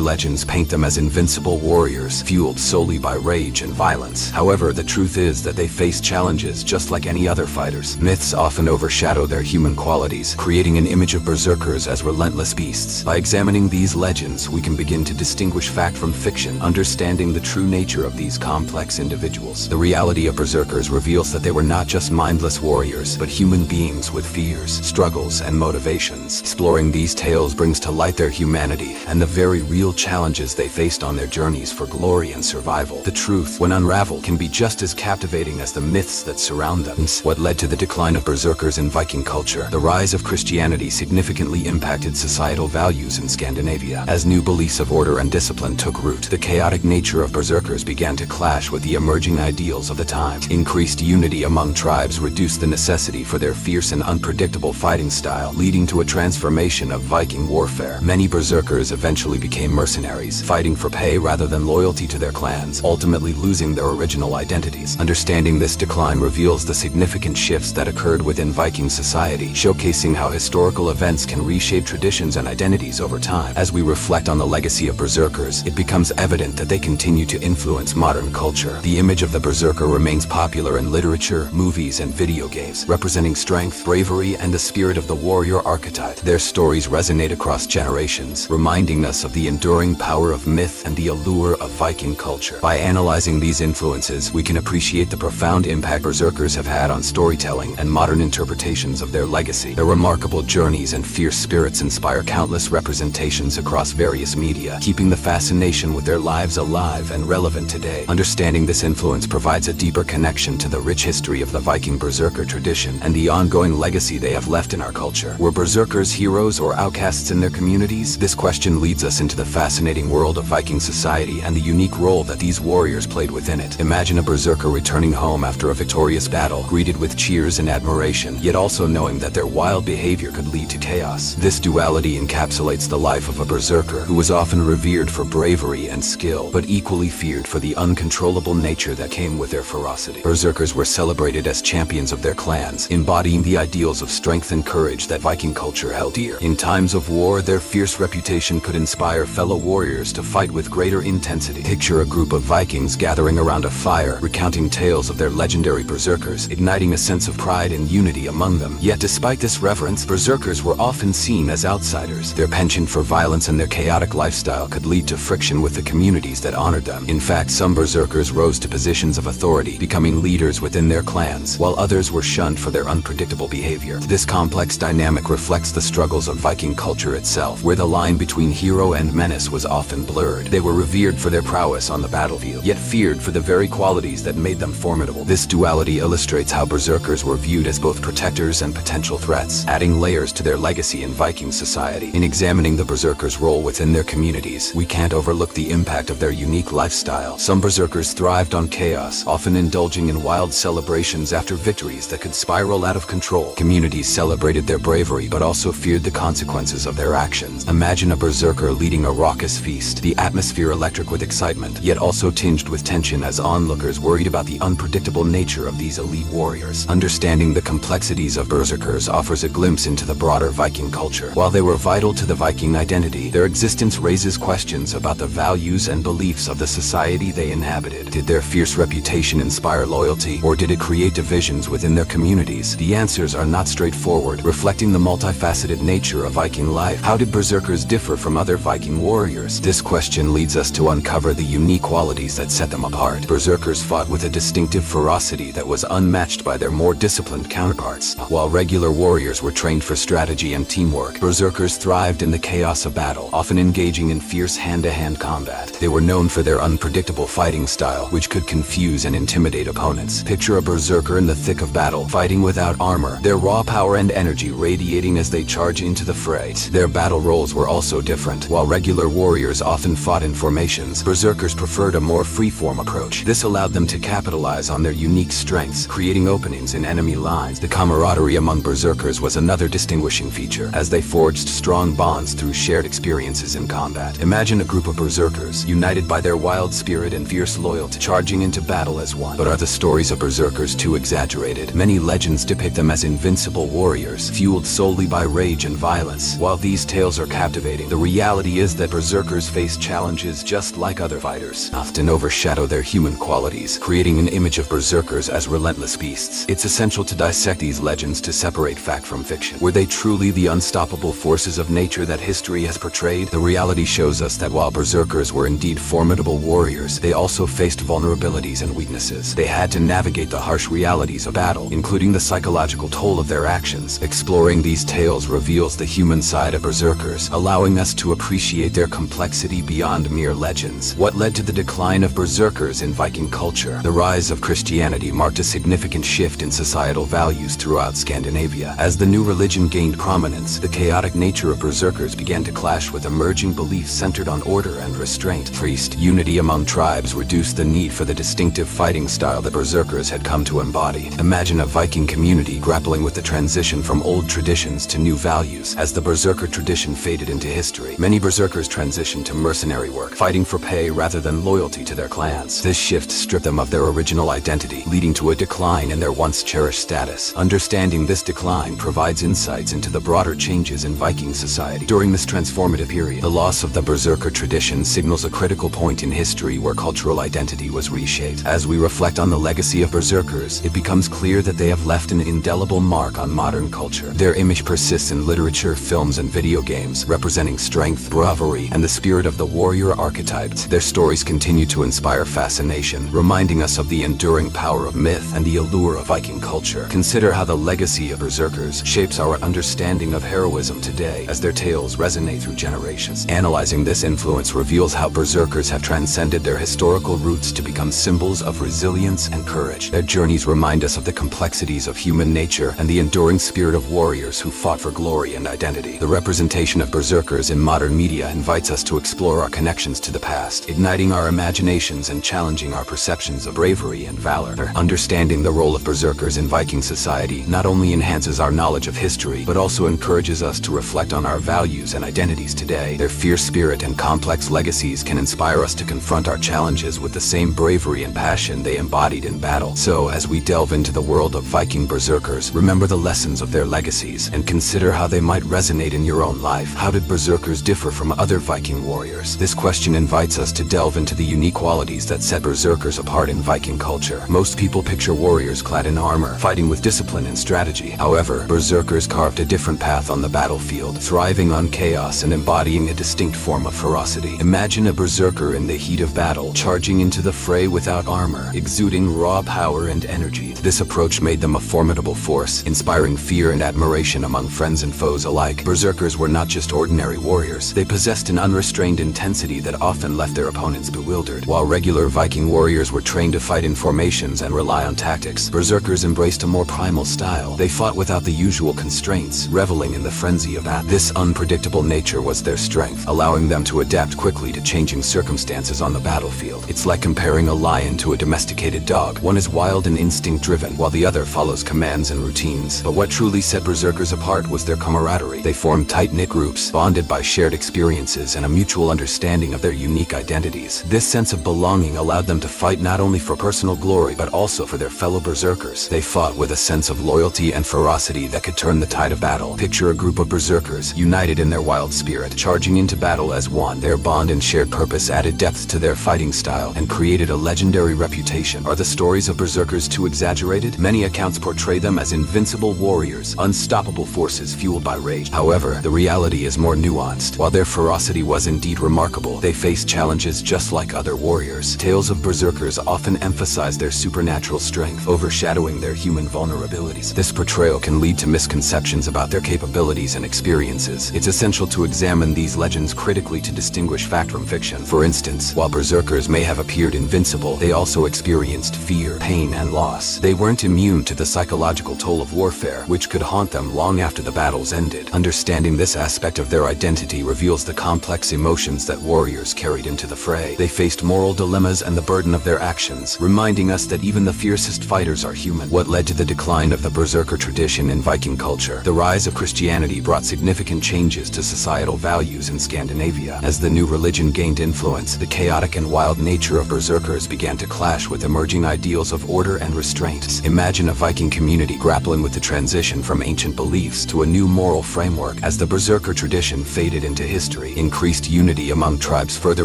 [SPEAKER 1] legends paint them as invincible warriors, fueled solely by rage and violence. However, the truth is that they faced challenges just like any other fighters. Myths often overshadow their human qualities, creating an image of Berserkers as relentless beasts. By examining these legends, we can begin to distinguish fact from fiction, understanding the true nature of these complex individuals. The reality of Berserkers reveals that they were not just mindless warriors warriors, but human beings with fears, struggles, and motivations. Exploring these tales brings to light their humanity and the very real challenges they faced on their journeys for glory and survival. The truth, when unraveled, can be just as captivating as the myths that surround them. What led to the decline of berserkers in Viking culture? The rise of Christianity significantly impacted societal values in Scandinavia. As new beliefs of order and discipline took root, the chaotic nature of berserkers began to clash with the emerging ideals of the time. Increased unity among tribes reduced the necessity for their fierce and unpredictable fighting style, leading to a transformation of Viking warfare. Many berserkers eventually became mercenaries, fighting for pay rather than loyalty to their clans, ultimately losing their original identities. Understanding this decline reveals the significant shifts that occurred within Viking society, showcasing how historical events can reshape traditions and identities over time. As we reflect on the legacy of berserkers, it becomes evident that they continue to influence modern culture. The image of the berserker remains popular in literature, movies, and video games, representing strength, bravery, and the spirit of the warrior archetype. Their stories resonate across generations, reminding us of the enduring power of myth and the allure of Viking culture. By analyzing these influences, we can appreciate the profound impact berserkers have had on storytelling and modern interpretations of their legacy. Their remarkable journeys and fierce spirits inspire countless representations across various media, keeping the fascination with their lives alive and relevant today. Understanding this influence provides a deeper connection to the rich history of the Viking berserker tradition and the ongoing legacy they have left in our culture. Were berserkers heroes or outcasts in their communities? This question leads us into the fascinating world of Viking society and the unique role that these warriors played within it. Imagine a berserker returning home after a victorious battle, greeted with cheers and admiration, yet also knowing that their wild behavior could lead to chaos. This duality encapsulates the life of a berserker, who was often revered for bravery and skill, but equally feared for the uncontrollable nature that came with their ferocity. Berserkers were celebrated as champions of their clans, embodying the ideals of strength and courage that Viking culture held dear. In times of war, their fierce reputation could inspire fellow warriors to fight with greater intensity. Picture a group of Vikings gathering around a fire, recounting tales of their legendary berserkers, igniting a sense of pride and unity among them. Yet despite this reverence, berserkers were often seen as outsiders. Their penchant for violence and their chaotic lifestyle could lead to friction with the communities that honored them. In fact, some berserkers rose to positions of authority, becoming leaders within their clans, while others were shunned for their unpredictable behavior. This complex dynamic reflects the struggles of Viking culture itself, where the line between hero and menace was often blurred. They were revered for their prowess on the battlefield, yet feared for the very qualities that made them formidable. This duality illustrates how berserkers were viewed as both protectors and potential threats, adding layers to their legacy in Viking society. In examining the berserkers' role within their communities, we can't overlook the impact of their unique lifestyle. Some berserkers thrived on chaos, often indulging in wild celebrations after victories that could spiral out of control. Communities celebrated their bravery, but also feared the consequences of their actions. Imagine a berserker leading a raucous feast, the atmosphere electric with excitement, yet also tinged with tension as onlookers worried about the unpredictable nature of these elite warriors. Understanding the complexities of berserkers offers a glimpse into the broader Viking culture. While they were vital to the Viking identity, their existence raises questions about the values and beliefs of the society they inhabited. Did their fierce reputation inspire loyalty, or did it create divisions within their communities? The answers are not straightforward, reflecting the multifaceted nature of Viking life. How did berserkers differ from other Viking warriors? This question leads us to uncover the unique qualities that set them apart. Berserkers fought with a distinctive ferocity that was unmatched by their more disciplined counterparts. While regular warriors were trained for strategy and teamwork, berserkers thrived in the chaos of battle, often engaging in fierce hand-to-hand combat. They were known for their unpredictable fighting style, which could confuse and intimidate opponents. Picture a berserker in the thick of battle, fighting without armor, their raw power and energy radiating as they charge into the fray. Their battle roles were also different. While regular warriors often fought in formations, berserkers preferred a more free-form approach. This allowed them to capitalize on their unique strengths, creating openings in enemy lines. The camaraderie among berserkers was another distinguishing feature, as they forged strong bonds through shared experiences in combat. Imagine a group of berserkers, united by their wild spirit and fierce loyalty, charging into battle as one. But are the stories of berserkers too exaggerated? Many legends depict them as invincible warriors, fueled solely by rage and violence. While these tales are captivating, the reality is that berserkers face challenges just like other fighters, often overshadow their human qualities, creating an image of berserkers as relentless beasts. It's essential to dissect these legends to separate fact from fiction. Were they truly the unstoppable forces of nature that history has portrayed? The reality shows us that while berserkers were indeed formidable warriors, they also faced vulnerabilities and weaknesses. They had to navigate the harsh realities of battle, unbearable, including the psychological toll of their actions. Exploring these tales reveals the human side of berserkers, allowing us to appreciate their complexity beyond mere legends. What led to the decline of berserkers in Viking culture? The rise of Christianity marked a significant shift in societal values throughout Scandinavia. As the new religion gained prominence, the chaotic nature of berserkers began to clash with emerging beliefs centered on order and restraint. Unity among tribes reduced the need for the distinctive fighting style that berserkers had come to embody. Imagine a Viking community grappling with the transition from old traditions to new values. As the berserker tradition faded into history, many berserkers transitioned to mercenary work, fighting for pay rather than loyalty to their clans. This shift stripped them of their original identity, leading to a decline in their once cherished status. Understanding this decline provides insights into the broader changes in Viking society. During this transformative period, the loss of the berserker tradition signals a critical point in history where cultural identity was reshaped. As we reflect on the legacy of berserkers, it becomes clear that they have left an indelible mark on modern culture. Their image persists in literature, films, and video games, representing strength, bravery, and the spirit of the warrior archetype. Their stories continue to inspire fascination, reminding us of the enduring power of myth and the allure of Viking culture. Consider how the legacy of berserkers shapes our understanding of heroism today, as their tales resonate through generations. Analyzing this influence reveals how berserkers have transcended their historical roots to become symbols of resilience and courage. Their journeys remind us of the complexities of human nature and the enduring spirit of warriors who fought for glory and identity. The representation of berserkers in modern media invites us to explore our connections to the past, igniting our imaginations and challenging our perceptions of bravery and valor. Understanding the role of berserkers in Viking society not only enhances our knowledge of history, but also encourages us to reflect on our values and identities today. Their fierce spirit and complex legacies can inspire us to confront our challenges with the same bravery and passion they embodied in battle. So, as we delve into the world of Viking berserkers, remember the lessons of their legacies and consider how they might resonate in your own life. How did berserkers differ from other Viking warriors? This question invites us to delve into the unique qualities that set berserkers apart in Viking culture. Most people picture warriors clad in armor, fighting with discipline and strategy. However, berserkers carved a different path on the battlefield, thriving on chaos and embodying a distinct form of ferocity. Imagine a berserker in the heat of battle, charging into the fray without armor, exuding raw power and energy. This approach made them a formidable force, inspiring fear and admiration among friends and foes alike. Berserkers were not just ordinary warriors. They possessed an unrestrained intensity that often left their opponents bewildered. While regular Viking warriors were trained to fight in formations and rely on tactics, berserkers embraced a more primal style. They fought without the usual constraints, reveling in the frenzy of battle. This unpredictable nature was their strength, allowing them to adapt quickly to changing circumstances on the battlefield. It's like comparing a lion to a domesticated dog. One is wild and instinct-driven, while the other follows commands and routines. But what truly set berserkers apart was their camaraderie. They formed tight-knit groups, bonded by shared experiences and a mutual understanding of their unique identities. This sense of belonging allowed them to fight not only for personal glory, but also for their fellow berserkers. They fought with a sense of loyalty and ferocity that could turn the tide of battle. Picture a group of berserkers, united in their wild spirit, charging into battle as one. Their bond and shared purpose added depth to their fighting style and created a legendary reputation. Are the stories of berserkers too exaggerated? Many accounts portray them as invincible warriors, unstoppable forces fueled by rage. However, the reality is more nuanced. While their ferocity was indeed remarkable, they faced challenges just like other warriors. Tales of berserkers often emphasize their supernatural strength, overshadowing their human vulnerabilities. This portrayal can lead to misconceptions about their capabilities and experiences. It's essential to examine these legends critically to distinguish fact from fiction. For instance, while berserkers may have appeared invincible, they also experienced fear, pain, and loss. They weren't immune to the psychological toll of warfare, which could haunt them long after the battles ended. Understanding this aspect of their identity reveals the complex emotions that warriors carried into the fray. They faced moral dilemmas and the burden of their actions, reminding us that even the fiercest fighters are human. What led to the decline of the berserker tradition in Viking culture? The rise of Christianity brought significant changes to societal values in Scandinavia. As the new religion gained influence, the chaotic and wild nature of berserkers began to clash with emerging ideals of order and restraint. Imagine a Viking community grappling with the transition from ancient beliefs to a new moral framework. As the berserker tradition faded into history, increased unity among tribes further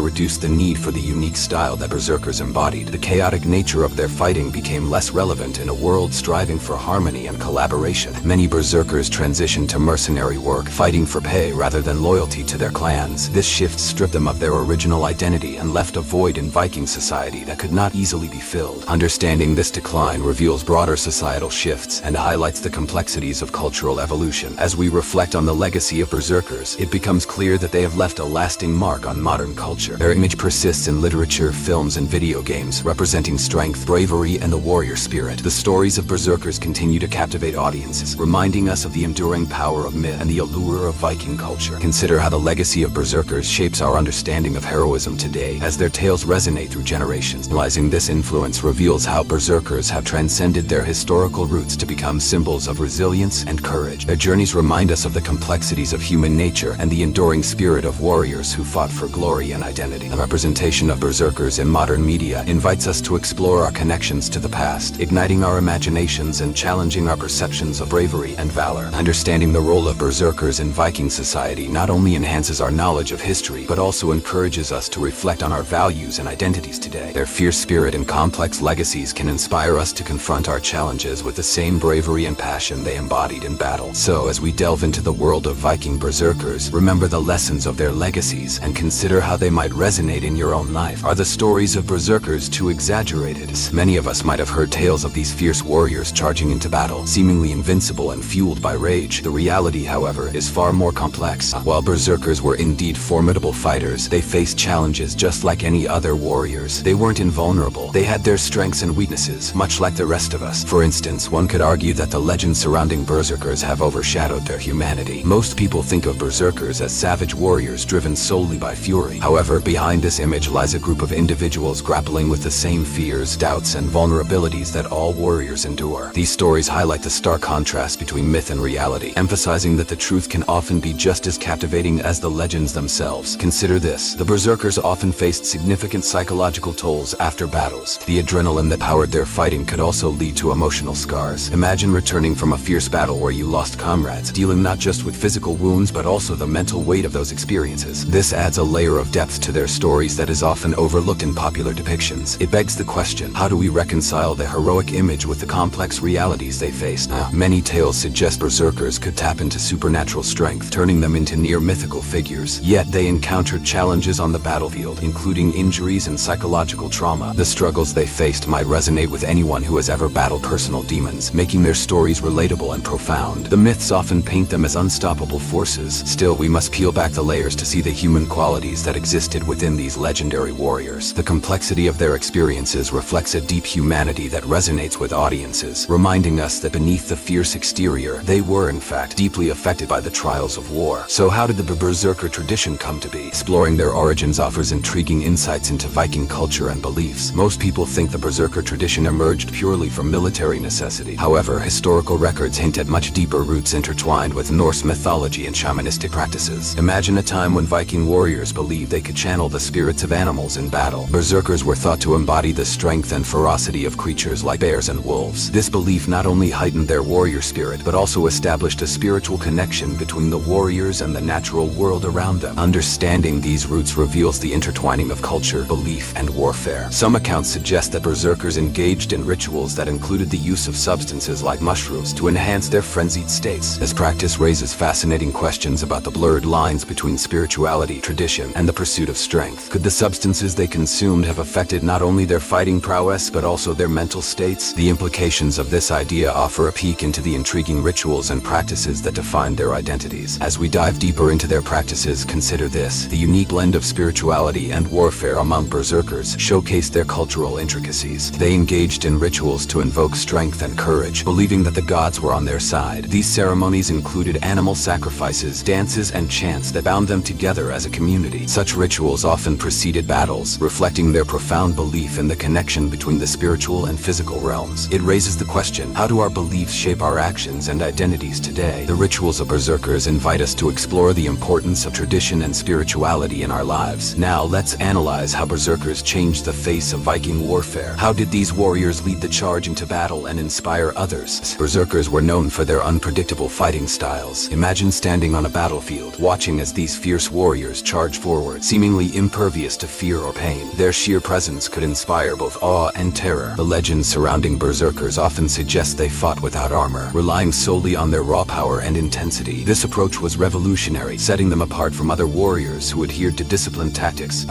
[SPEAKER 1] reduced the need for the unique style that berserkers embodied. The chaotic nature of their fighting became less relevant in a world striving for harmony and collaboration. Many berserkers transitioned to mercenary work, fighting for pay rather than loyalty to their clans. This shift stripped them of their original identity and left a void in Viking society that could not easily be filled. Understanding this decline reveals broader diverse societal shifts and highlights the complexities of cultural evolution. As we reflect on the legacy of Berserkers, it becomes clear that they have left a lasting mark on modern culture. Their image persists in literature, films, and video games, representing strength, bravery, and the warrior spirit. The stories of Berserkers continue to captivate audiences, reminding us of the enduring power of myth and the allure of Viking culture. Consider how the legacy of Berserkers shapes our understanding of heroism today, as their tales resonate through generations. Realizing this influence reveals how Berserkers have transcended their historical roots to become symbols of resilience and courage. Their journeys remind us of the complexities of human nature and the enduring spirit of warriors who fought for glory and identity. The representation of Berserkers in modern media invites us to explore our connections to the past, igniting our imaginations and challenging our perceptions of bravery and valor. Understanding the role of Berserkers in Viking society not only enhances our knowledge of history, but also encourages us to reflect on our values and identities today. Their fierce spirit and complex legacies can inspire us to confront our challenges with the same bravery and passion they embodied in battle. So, as we delve into the world of Viking Berserkers, remember the lessons of their legacies and consider how they might resonate in your own life. Are the stories of Berserkers too exaggerated? Many of us might have heard tales of these fierce warriors charging into battle, seemingly invincible and fueled by rage. The reality, however, is far more complex. While Berserkers were indeed formidable fighters, they faced challenges just like any other warriors. They weren't invulnerable. They had their strengths and weaknesses, much like the rest of us. For instance, one could argue that the legends surrounding Berserkers have overshadowed their humanity. Most people think of Berserkers as savage warriors driven solely by fury. However, behind this image lies a group of individuals grappling with the same fears, doubts, and vulnerabilities that all warriors endure. These stories highlight the stark contrast between myth and reality, emphasizing that the truth can often be just as captivating as the legends themselves. Consider this: the Berserkers often faced significant psychological tolls after battles. The adrenaline that powered their fighting could also lead to emotional scars. Imagine returning from a fierce battle where you lost comrades, dealing not just with physical wounds but also the mental weight of those experiences. This adds a layer of depth to their stories that is often overlooked in popular depictions. It begs the question, how do we reconcile the heroic image with the complex realities they faced? Many tales suggest Berserkers could tap into supernatural strength, turning them into near mythical figures. Yet they encountered challenges on the battlefield, including injuries and psychological trauma. The struggles they faced might resonate with anyone who has ever battled personal demons, making their stories relatable and profound. The myths often paint them as unstoppable forces. Still, we must peel back the layers to see the human qualities that existed within these legendary warriors. The complexity of their experiences reflects a deep humanity that resonates with audiences, reminding us that beneath the fierce exterior, they were in fact deeply affected by the trials of war. So how did the Berserker tradition come to be? Exploring their origins offers intriguing insights into Viking culture and beliefs. Most people think the Berserker tradition emerged purely from military necessity. However, historical records hint at much deeper roots intertwined with Norse mythology and shamanistic practices. Imagine a time when Viking warriors believed they could channel the spirits of animals in battle. Berserkers were thought to embody the strength and ferocity of creatures like bears and wolves. This belief not only heightened their warrior spirit, but also established a spiritual connection between the warriors and the natural world around them. Understanding these roots reveals the intertwining of culture, belief, and warfare. Some accounts suggest that Berserkers engaged in rituals that included the use of substances like mushrooms to enhance their frenzied states. This practice raises fascinating questions about the blurred lines between spirituality, tradition, and the pursuit of strength. Could the substances they consumed have affected not only their fighting prowess, but also their mental states? The implications of this idea offer a peek into the intriguing rituals and practices that define their identities. As we dive deeper into their practices, consider this: the unique blend of spirituality and warfare among Berserkers showcased their cultural intricacies. They engaged in rituals to invoke strength and courage, believing that the gods were on their side. These ceremonies included animal sacrifices, dances, and chants that bound them together as a community. Such rituals often preceded battles, reflecting their profound belief in the connection between the spiritual and physical realms. It raises the question, how do our beliefs shape our actions and identities today? The rituals of Berserkers invite us to explore the importance of tradition and spirituality in our lives. Now, let's analyze how Berserkers changed the face of Viking warfare. How did these warriors lead the charge into battle and inspire others? Berserkers were known for their unpredictable fighting styles. Imagine standing on a battlefield, watching as these fierce warriors charge forward, seemingly impervious to fear or pain. Their sheer presence could inspire both awe and terror. The legends surrounding Berserkers often suggest they fought without armor, relying solely on their raw power and intensity. This approach was revolutionary, setting them apart from other warriors who adhered to disciplined tactics.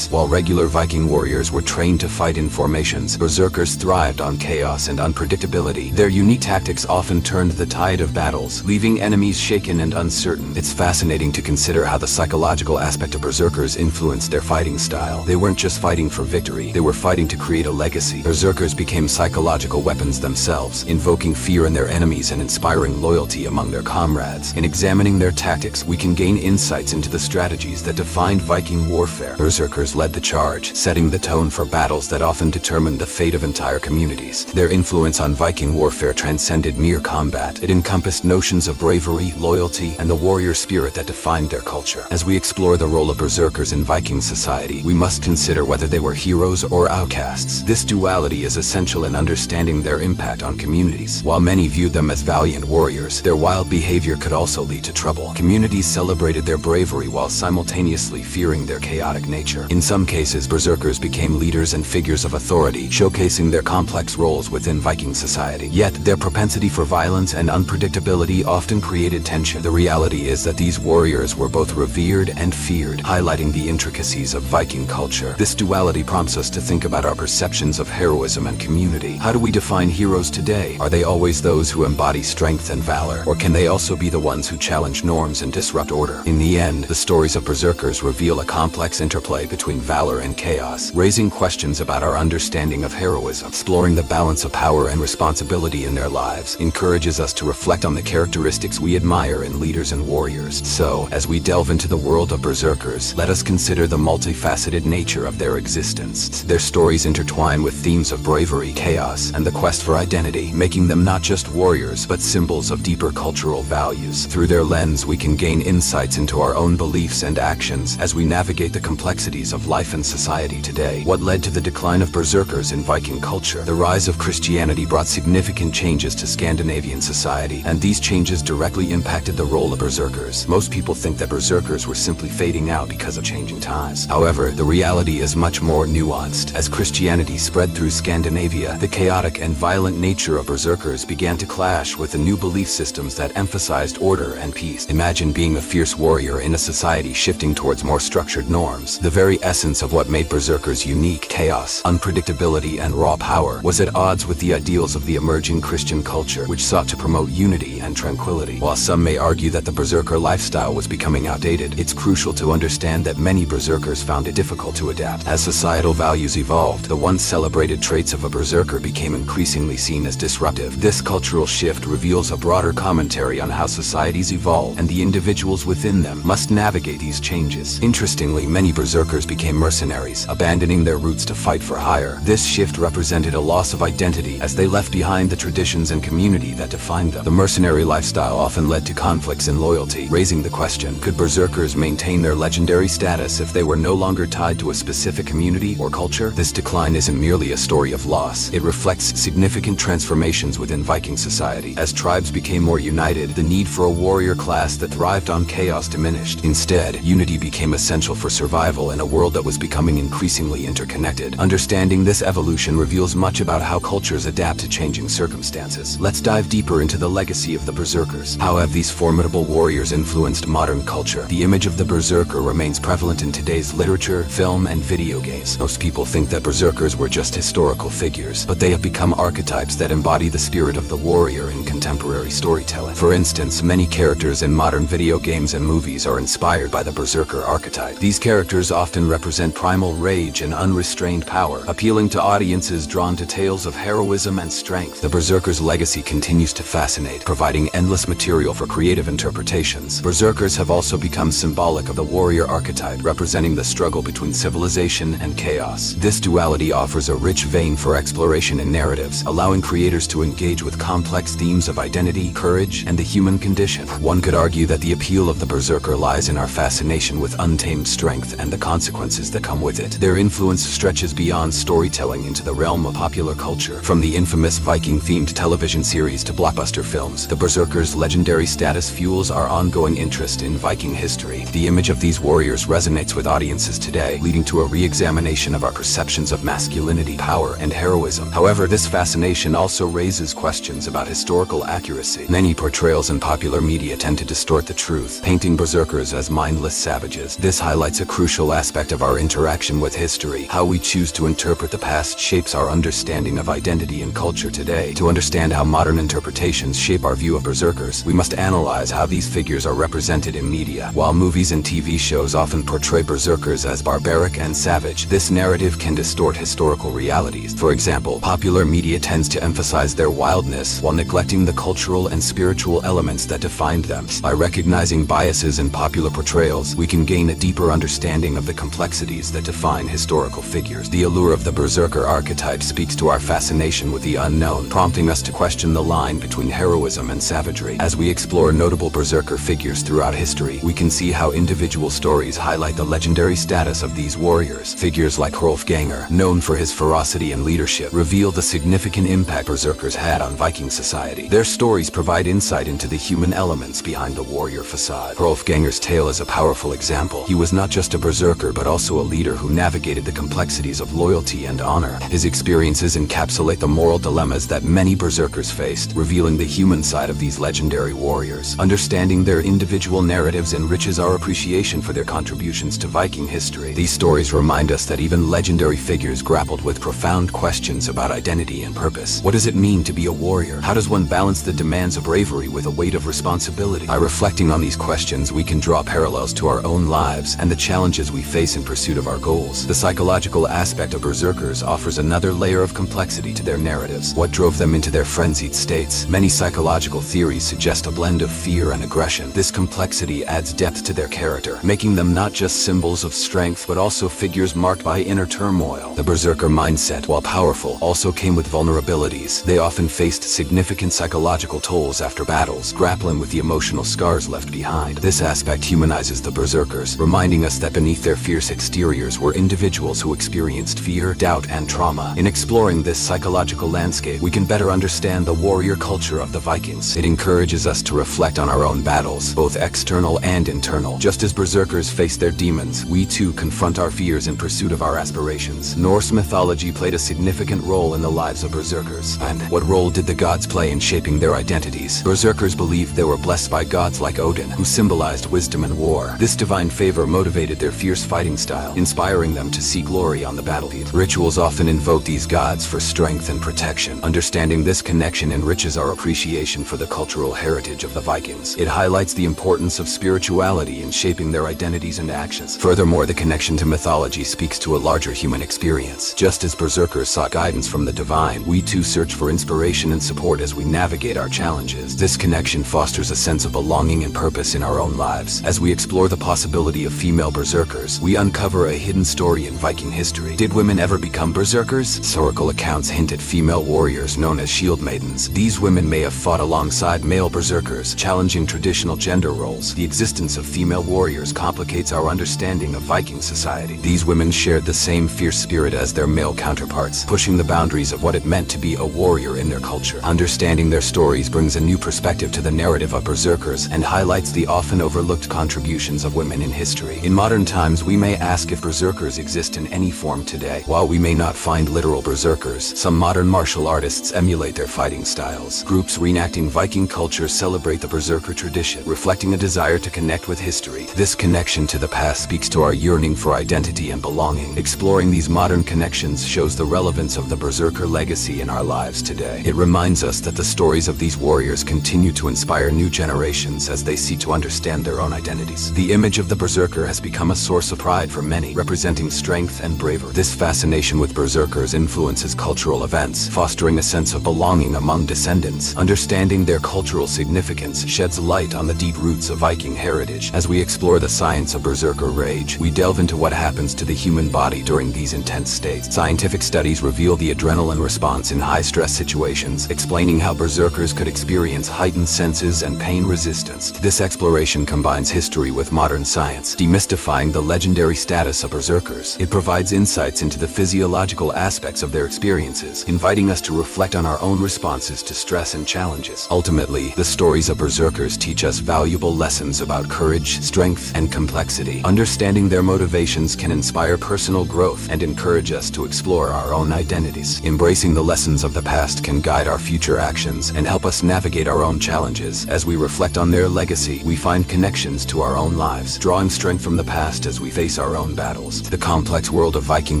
[SPEAKER 1] While regular Viking warriors were trained to fight in formations, Berserkers thrived on chaos chaos and unpredictability. Their unique tactics often turned the tide of battles, leaving enemies shaken and uncertain. It's fascinating to consider how the psychological aspect of berserkers influenced their fighting style. They weren't just fighting for victory, they were fighting to create a legacy. Berserkers became psychological weapons themselves, invoking fear in their enemies and inspiring loyalty among their comrades. In examining their tactics, we can gain insights into the strategies that defined Viking warfare. Berserkers led the charge, setting the tone for battles that often determined the fate of entire communities. Their influence on Viking warfare transcended mere combat. It encompassed notions of bravery, loyalty, and the warrior spirit that defined their culture. As we explore the role of berserkers in Viking society, we must consider whether they were heroes or outcasts. This duality is essential in understanding their impact on communities. While many viewed them as valiant warriors, their wild behavior could also lead to trouble. Communities celebrated their bravery while simultaneously fearing their chaotic nature. In some cases, berserkers became leaders and figures of authority, showcasing their complex roles within Viking society. Yet, their propensity for violence and unpredictability often created tension. The reality is that these warriors were both revered and feared, highlighting the intricacies of Viking culture. This duality prompts us to think about our perceptions of heroism and community. How do we define heroes today? Are they always those who embody strength and valor, or can they also be the ones who challenge norms and disrupt order? In the end, the stories of berserkers reveal a complex interplay between valor and chaos, raising questions about our understanding of heroism. Exploring the balance of power and responsibility in their lives encourages us to reflect on the characteristics we admire in leaders and warriors. So, as we delve into the world of berserkers, let us consider the multifaceted nature of their existence. Their stories intertwine with themes of bravery, chaos, and the quest for identity, making them not just warriors, but symbols of deeper cultural values. Through their lens, we can gain insights into our own beliefs and actions as we navigate the complexities of life and society today. What led to the decline of berserkers in Viking culture? The rise of Christianity brought significant changes to Scandinavian society, and these changes directly impacted the role of berserkers. Most people think that berserkers were simply fading out because of changing times. However, the reality is much more nuanced. As Christianity spread through Scandinavia, the chaotic and violent nature of berserkers began to clash with the new belief systems that emphasized order and peace. Imagine being a fierce warrior in a society shifting towards more structured norms. The very essence of what made berserkers unique, chaos, unpredictability, and raw power, was at odds with the ideals of the emerging Christian culture, which sought to promote unity and tranquility. While some may argue that the berserker lifestyle was becoming outdated, it's crucial to understand that many berserkers found it difficult to adapt. As societal values evolved, the once celebrated traits of a berserker became increasingly seen as disruptive. This cultural shift reveals a broader commentary on how societies evolve, and the individuals within them must navigate these changes. Interestingly, many berserkers became mercenaries, abandoning their roots to fight for hire. This shift represented a loss of identity, as they left behind the traditions and community that defined them. The mercenary lifestyle often led to conflicts in loyalty, raising the question, could berserkers maintain their legendary status if they were no longer tied to a specific community or culture? This decline isn't merely a story of loss. It reflects significant transformations within Viking society. As tribes became more united, the need for a warrior class that thrived on chaos diminished. Instead, unity became essential for survival in a world that was becoming increasingly interconnected. Understanding this evolution reveals much about how cultures adapt to changing circumstances. Let's dive deeper into the legacy of the berserkers. How have these formidable warriors influenced modern culture? The image of the berserker remains prevalent in today's literature, film, and video games. Most people think that berserkers were just historical figures, but they have become archetypes that embody the spirit of the warrior in contemporary storytelling. For instance, many characters in modern video games and movies are inspired by the berserker archetype. These characters often represent primal rage and unrestrained power, appealing to audiences drawn to tales of heroism and strength. The berserker's legacy continues to fascinate, providing endless material for creative interpretations. Berserkers have also become symbolic of the warrior archetype, representing the struggle between civilization and chaos. This duality offers a rich vein for exploration in narratives, allowing creators to engage with complex themes of identity, courage, and the human condition. One could argue that the appeal of the berserker lies in our fascination with untamed strength and the consequences that come with it. Their influence stretches beyond storytelling into the realm of popular culture. From the infamous Viking-themed television series to blockbuster films, the berserker's legendary status fuels our ongoing interest in Viking history. The image of these warriors resonates with audiences today, leading to a re-examination of our perceptions of masculinity, power, and heroism. However, this fascination also raises questions about historical accuracy. Many portrayals in popular media tend to distort the truth, painting berserkers as mindless savages. This highlights a crucial aspect of our interaction with history. How we choose to interpret the past shapes our understanding of identity and culture today. To understand how modern interpretations shape our view of berserkers, we must analyze how these figures are represented in media. While movies and TV shows often portray berserkers as barbaric and savage, this narrative can distort historical realities. For example, popular media tends to emphasize their wildness while neglecting the cultural and spiritual elements that defined them. By recognizing biases in popular portrayals, we can gain a deeper understanding of the complexities that define historical figures. The allure of the berserker archetype speaks to our fascination with the unknown, prompting us to question the line between heroism and savagery. As we explore notable berserker figures throughout history, we can see how individual stories highlight the legendary status of these warriors. Figures like Hrolfgangr, known for his ferocity and leadership, reveal the significant impact berserkers had on Viking society. Their stories provide insight into the human elements behind the warrior facade. Hrolfgangr's tale is a powerful example. He was not just a berserker but also a leader who navigated the complexities of loyalty and honor. His experiences encapsulate the moral dilemmas that many berserkers faced, revealing the human side of these legendary warriors. Understanding their individual narratives enriches our appreciation for their contributions to Viking history. These stories remind us that even legendary figures grappled with profound questions about identity and purpose. What does it mean to be a warrior? How does one balance the demands of bravery with a weight of responsibility? By reflecting on these questions, we can draw parallels to our own lives and the challenges we face in pursuit of our goals. The psychological aspect of berserkers offers another layer of complexity to their narratives. What drove them into their frenzied states? Many psychological theories suggest a blend of fear and aggression. This complexity adds depth to their character, making them not just symbols of strength but also figures marked by inner turmoil. The berserker mindset, while powerful, also came with vulnerabilities. They often faced significant psychological tolls after battles, grappling with the emotional scars left behind. This aspect humanizes the berserkers, reminding us that beneath their fierce exteriors were individuals who experienced fear, doubt, and trauma. In exploring this psychological landscape, we can better understand the warrior culture of the Vikings. It encourages us to reflect on our own battles, both external and internal. Just as berserkers face their demons, we too confront our fears in pursuit of our aspirations. Norse mythology played a significant role in the lives of berserkers. And what role did the gods play in shaping their identities? Berserkers believed they were blessed by gods like Odin, who symbolized wisdom and war. This divine favor motivated their fierce fighting style, inspiring them to seek glory on the battlefield. Rituals often invoke these gods for strength and protection. Understanding this connection enriches our appreciation for the cultural heritage of the Vikings. It highlights the importance of spirituality in shaping their identities and actions. Furthermore, the connection to mythology speaks to a larger human experience. Just as berserkers sought guidance from the divine, we too search for inspiration and support as we navigate our challenges. This connection fosters a sense of belonging and purpose in our own lives. As we explore the possibility of female berserkers, we uncover a hidden story in Viking history. Did women ever become berserkers? Historical accounts hint at female warriors known as shield maidens. These women may have fought alongside male berserkers, challenging traditional gender roles. The existence of female warriors complicates our understanding of Viking society. These women shared the same fierce spirit as their male counterparts, pushing the boundaries of what it meant to be a warrior in their culture. Understanding their stories brings a new perspective to the narrative of berserkers and highlights the often overlooked contributions of women in history. In modern times, we may ask if berserkers exist in any form today. While we may not find literal berserkers, some modern martial artists emulate their fighting styles. Groups reenacting Viking culture celebrate the berserker tradition, reflecting a desire to connect with history. This connection to the past speaks to our yearning for identity and belonging. Exploring these modern connections shows the relevance of the berserker legacy in our lives today. It reminds us that the stories of these warriors continue to inspire new generations as they seek to understand their own identities. The image of the berserker has become a source of pride for many, representing strength and bravery. This fascination with berserkers influences cultural events, fostering a sense of belonging among descendants. Understanding their cultural significance sheds light on the deep roots of Viking heritage. As we explore the science of berserker rage, we delve into what happens to the human body during these intense states. Scientific studies reveal the adrenaline response in high-stress situations, explaining how berserkers could experience heightened senses and pain resistance. This exploration combines history with modern science, demystifying the legendary status of berserkers. It provides insights into the physiological aspects of their experiences, inviting us to reflect on our own responses to stress and challenges. Ultimately, the stories of berserkers teach us valuable lessons about courage, strength, and complexity. Understanding their motivations can inspire personal growth and encourage us to explore our own identities. Embracing the lessons of the past can guide our future actions and help us navigate our own challenges. As we reflect on their legacy, we find connections to our own lives, drawing strength from the past as we face our own battles. The complex world of Viking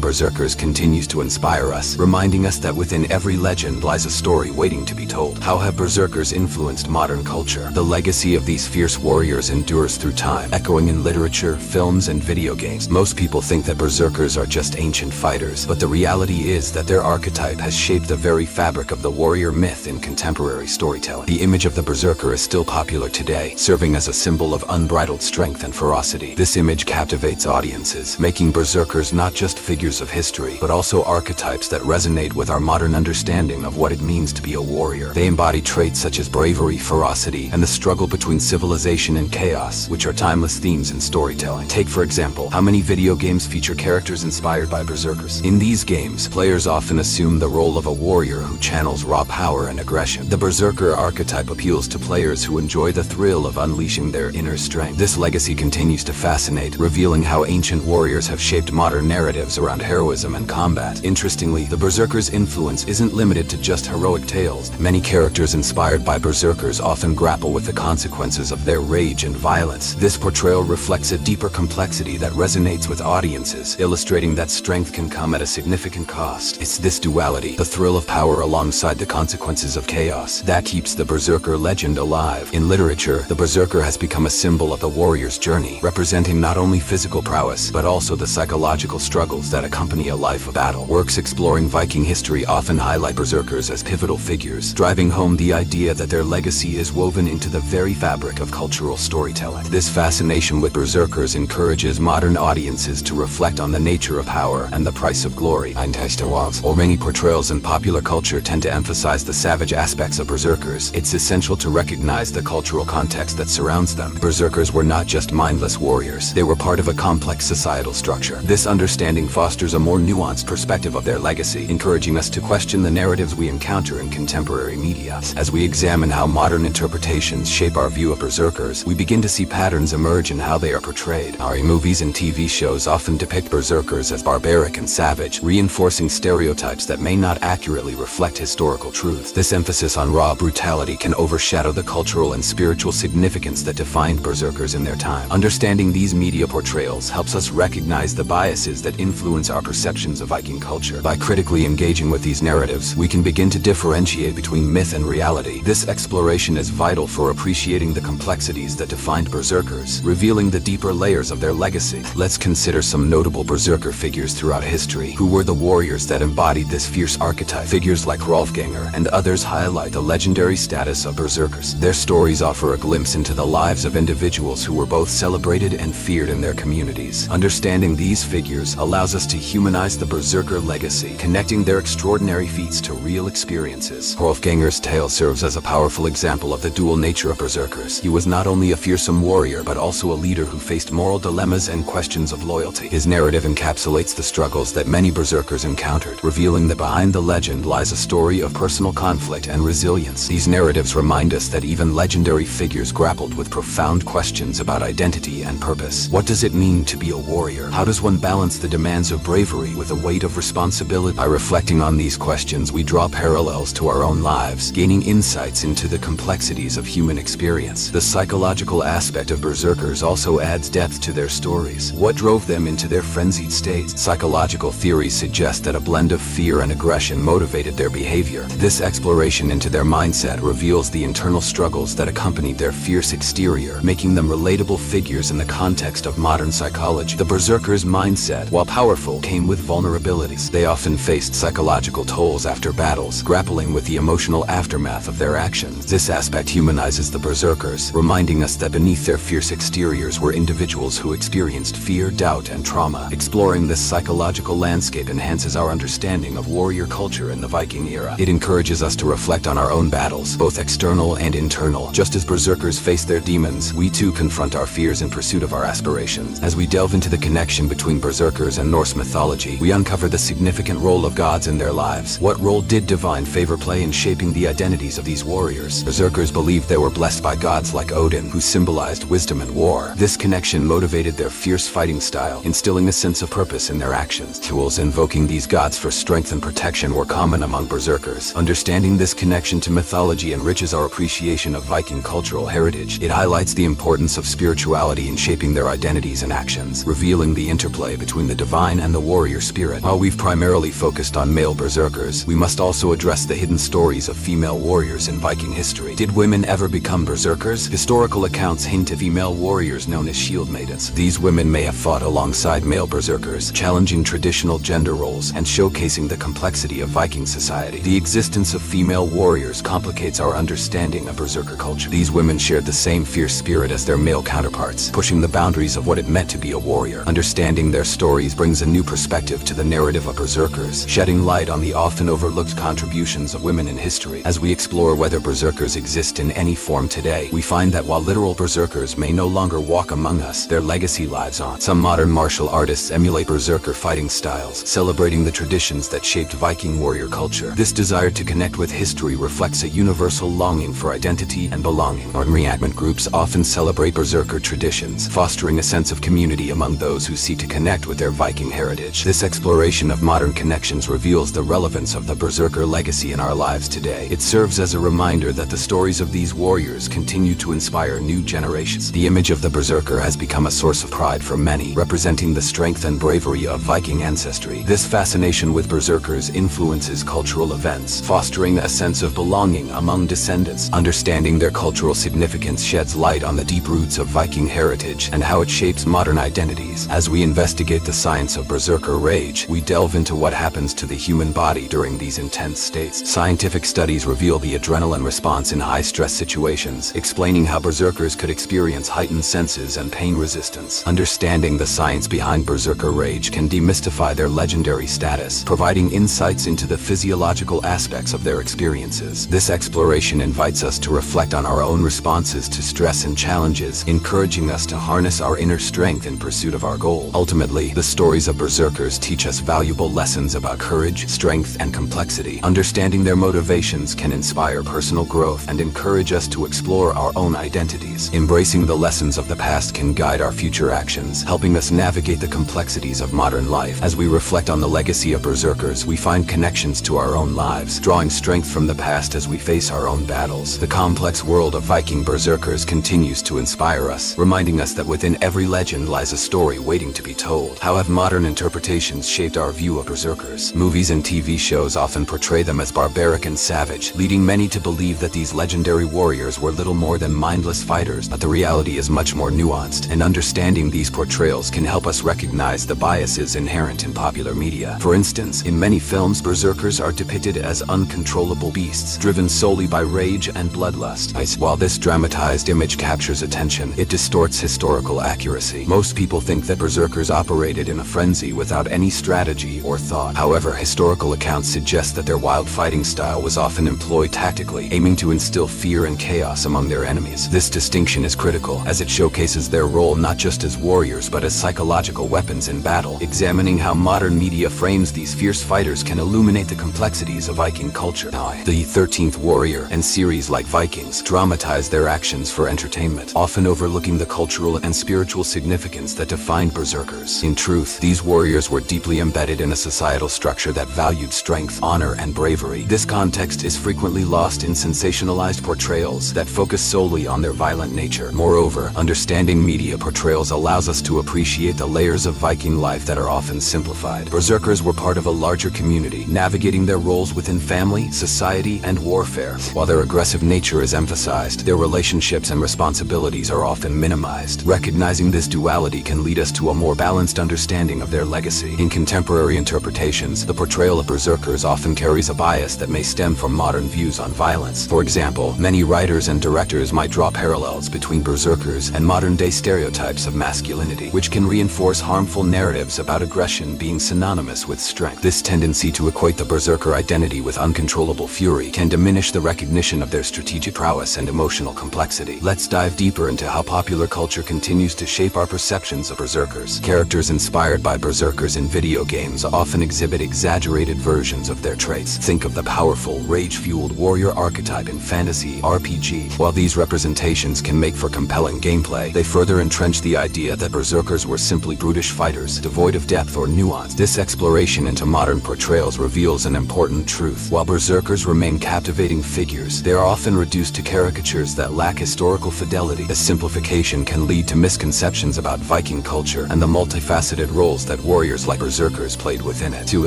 [SPEAKER 1] berserkers continues to inspire us, reminding reminding us that within every legend lies a story waiting to be told. How have Berserkers influenced modern culture? The legacy of these fierce warriors endures through time, echoing in literature, films, and video games. Most people think that Berserkers are just ancient fighters, but the reality is that their archetype has shaped the very fabric of the warrior myth in contemporary storytelling. The image of the Berserker is still popular today, serving as a symbol of unbridled strength and ferocity. This image captivates audiences, making Berserkers not just figures of history, but also archetypes that resonate with our modern understanding of what it means to be a warrior. They embody traits such as bravery, ferocity, and the struggle between civilization and chaos, which are timeless themes in storytelling. Take, for example, how many video games feature characters inspired by Berserkers? In these games, players often assume the role of a warrior who channels raw power and aggression. The Berserker archetype appeals to players who enjoy the thrill of unleashing their inner strength. This legacy continues to fascinate, revealing how ancient warriors have shaped modern narratives around heroism and combat. Interestingly, the Berserker's influence isn't limited to just heroic tales. Many characters inspired by Berserkers often grapple with the consequences of their rage and violence. This portrayal reflects a deeper complexity that resonates with audiences, illustrating that strength can come at a significant cost. It's this duality, the thrill of power alongside the consequences of chaos, that keeps the Berserker legend alive. In literature, the Berserker has become a symbol of the warrior's journey, representing not only physical prowess, but also the psychological struggles that accompany a life of battle. Works exploring Viking history often highlight Berserkers as pivotal figures, driving home the idea that their legacy is woven into the very fabric of cultural storytelling. This fascination with Berserkers encourages modern audiences to reflect on the nature of power and the price of glory. While many portrayals in popular culture tend to emphasize the savage aspects of Berserkers, it's essential to recognize the cultural context that surrounds them. Berserkers were not just mindless warriors, they were part of a complex societal structure. This understanding fosters a more nuanced perspective of their legacy, encouraging us to question the narratives we encounter in contemporary media. As we examine how modern interpretations shape our view of Berserkers, we begin to see patterns emerge in how they are portrayed. Our movies and TV shows often depict Berserkers as barbaric and savage, reinforcing stereotypes that may not accurately reflect historical truths. This emphasis on raw brutality can overshadow the cultural and spiritual significance that defined Berserkers in their time. Understanding these media portrayals helps us recognize the biases that influence our perceptions of Viking culture. By critically engaging with these narratives, we can begin to differentiate between myth and reality. This exploration is vital for appreciating the complexities that defined Berserkers, revealing the deeper layers of their legacy. Let's consider some notable Berserker figures throughout history. Who were the warriors that embodied this fierce archetype? Figures like Hrolfgangr and others highlight the legendary status of Berserkers. Their stories offer a glimpse into the lives of individuals who were both celebrated and feared in their communities. Understanding these figures allows us to humanize the Berserker legacy, connecting their extraordinary feats to real experiences. Hrolfgangr's tale serves as a powerful example of the dual nature of Berserkers. He was not only a fearsome warrior, but also a leader who faced moral dilemmas and questions of loyalty. His narrative encapsulates the struggles that many Berserkers encountered, revealing that behind the legend lies a story of personal conflict and resilience. These narratives remind us that even legendary figures grappled with profound questions about identity and purpose. What does it mean to be a warrior? How does one balance the demands of bravery with the weight of responsibility? By reflecting on these questions, we draw parallels to our own lives, gaining insights into the complexities of human experience. The psychological aspect of Berserkers also adds depth to their stories. What drove them into their frenzied states? Psychological theories suggest that a blend of fear and aggression motivated their behavior. This exploration into their mindset reveals the internal struggles that accompanied their fierce exterior, making them relatable figures in the context of modern psychology. The Berserkers' mindset, while powerful, came with vulnerabilities. They often faced psychological tolls after battles, grappling with the emotional aftermath of their actions. This aspect humanizes the Berserkers, reminding us that beneath their fierce exteriors were individuals who experienced fear, doubt, and trauma. Exploring this psychological landscape enhances our understanding of warrior culture in the Viking era. It encourages us to reflect on our own battles, both external and internal. Just as Berserkers face their demons, we too confront our fears in pursuit of our aspirations. As we delve into the connection between Berserkers and Norse mythology, we uncover the significant role of gods in their lives. What role did divine favor play in shaping the identities of these warriors? Berserkers believed they were blessed by gods like Odin, who symbolized wisdom and war. This connection motivated their fierce fighting style, instilling a sense of purpose in their actions. Tools invoking these gods for strength and protection were common among Berserkers. Understanding this connection to mythology enriches our appreciation of Viking cultural heritage. It highlights the importance of spirituality in shaping their identities and actions, revealing the interplay between the divine and the warrior spirit. While we've primarily focused on on male berserkers, we must also address the hidden stories of female warriors in Viking history. Did women ever become berserkers? Historical accounts hint at female warriors known as shield maidens. These women may have fought alongside male berserkers, challenging traditional gender roles and showcasing the complexity of Viking society. The existence of female warriors complicates our understanding of berserker culture. These women shared the same fierce spirit as their male counterparts, pushing the boundaries of what it meant to be a warrior. Understanding their stories brings a new perspective to the narrative of berserkers, shedding light on the often overlooked contributions of women in history. As we explore whether berserkers exist in any form today, we find that while literal berserkers may no longer walk among us, their legacy lives on. Some modern martial artists emulate berserker fighting styles, celebrating the traditions that shaped Viking warrior culture. This desire to connect with history reflects a universal longing for identity and belonging. Reenactment groups often celebrate berserker traditions, fostering a sense of community among those who seek to connect with their Viking heritage. This exploration of modern connections reveals the relevance of the berserker legacy in our lives today. It serves as a reminder that the stories of these warriors continue to inspire new generations. The image of the berserker has become a source of pride for many, representing the strength and bravery of Viking ancestry. This fascination with berserkers influences cultural events, fostering a sense of belonging among descendants. Understanding their cultural significance sheds light on the deep roots of Viking heritage and how it shapes modern identities. As we investigate the science of berserker rage, we delve into what happens to the human body during these intense states. Scientific studies reveal the adrenaline response in high-stress situations, explaining how berserkers could experience heightened senses and pain resistance. Understanding the science behind berserker rage can demystify their legendary status, providing insights into the physiological aspects of their experiences. This exploration invites us to reflect on our own responses to stress and challenges, encouraging us to harness our inner strength in pursuit of our goal. Ultimately, the stories of berserkers teach us valuable lessons about courage, strength, and complexity. Understanding their motivations can inspire personal growth and encourage us to explore our own identities. Embracing the lessons of the past can guide our future actions, helping us navigate the complexities of modern life. As we reflect on the legacy of berserkers, we find connections to our own lives, drawing strength from the past as we face our own battles. The complex world of Viking berserkers continues to inspire us, reminding us that within every legend lies a story waiting to be told. How have modern interpretations shaped our view of berserkers? Movies and TV shows often portray them as barbaric and savage, leading many to believe that these legendary warriors were little more than mindless fighters. But the reality is much more nuanced, and understanding these portrayals can help us recognize the biases inherent in popular media. For instance, in many films, berserkers are depicted as uncontrollable beasts, driven solely by rage and bloodlust. While this dramatized image captures attention, it distorts historical accuracy. Most people think that berserkers operated in a frenzy without any strategy or thought. However, historical accounts suggest that their wild fighting style was often employed tactically, aiming to instill fear and chaos among their enemies. This distinction is critical, as it showcases their role not just as warriors but as psychological weapons in battle. Examining how modern media frames these fierce fighters can illuminate the complexities of Viking culture. The 13th Warrior and series like Vikings dramatize their actions for entertainment, often overlooking the cultural and spiritual significance that defined berserkers. In truth, these warriors were deeply embedded in a societal structure that valued strength, honor, and bravery. This context is frequently lost in sensationalized portrayals that focus solely on their violent nature. Moreover, understanding media portrayals allows us to appreciate the layers of Viking life that are often simplified. Berserkers were part of a larger community, navigating their roles within family, society, and warfare. While their aggressive nature is emphasized, their relationships and responsibilities are often minimized. Recognizing this duality can lead us to a more balanced understanding of their legacy. In contemporary interpretations, the portrayal of berserkers often carries a bias that may stem from modern views on violence. For example, many writers and directors might draw parallels between berserkers and modern-day stereotypes of masculinity, which can reinforce harmful narratives about aggression being synonymous with strength. This tendency to equate the berserker identity with uncontrollable fury can diminish the recognition of their strategic prowess and emotional complexity. Let's dive deeper into how popular culture continues to shape our perceptions of berserkers. Characters inspired by berserkers in video games often exhibit exaggerated versions of their traits. Think of the powerful, rage-fueled warrior archetype in fantasy RPG. While these representations can make for compelling gameplay, they further entrench the idea that berserkers were simply brutish fighters, devoid of depth or nuance. This exploration into modern portrayals reveals an important truth. While berserkers remain captivating figures, they are often reduced to caricatures that lack historical fidelity. This simplification can lead to misconceptions about Viking culture and the multifaceted roles that warriors like berserkers played within it. To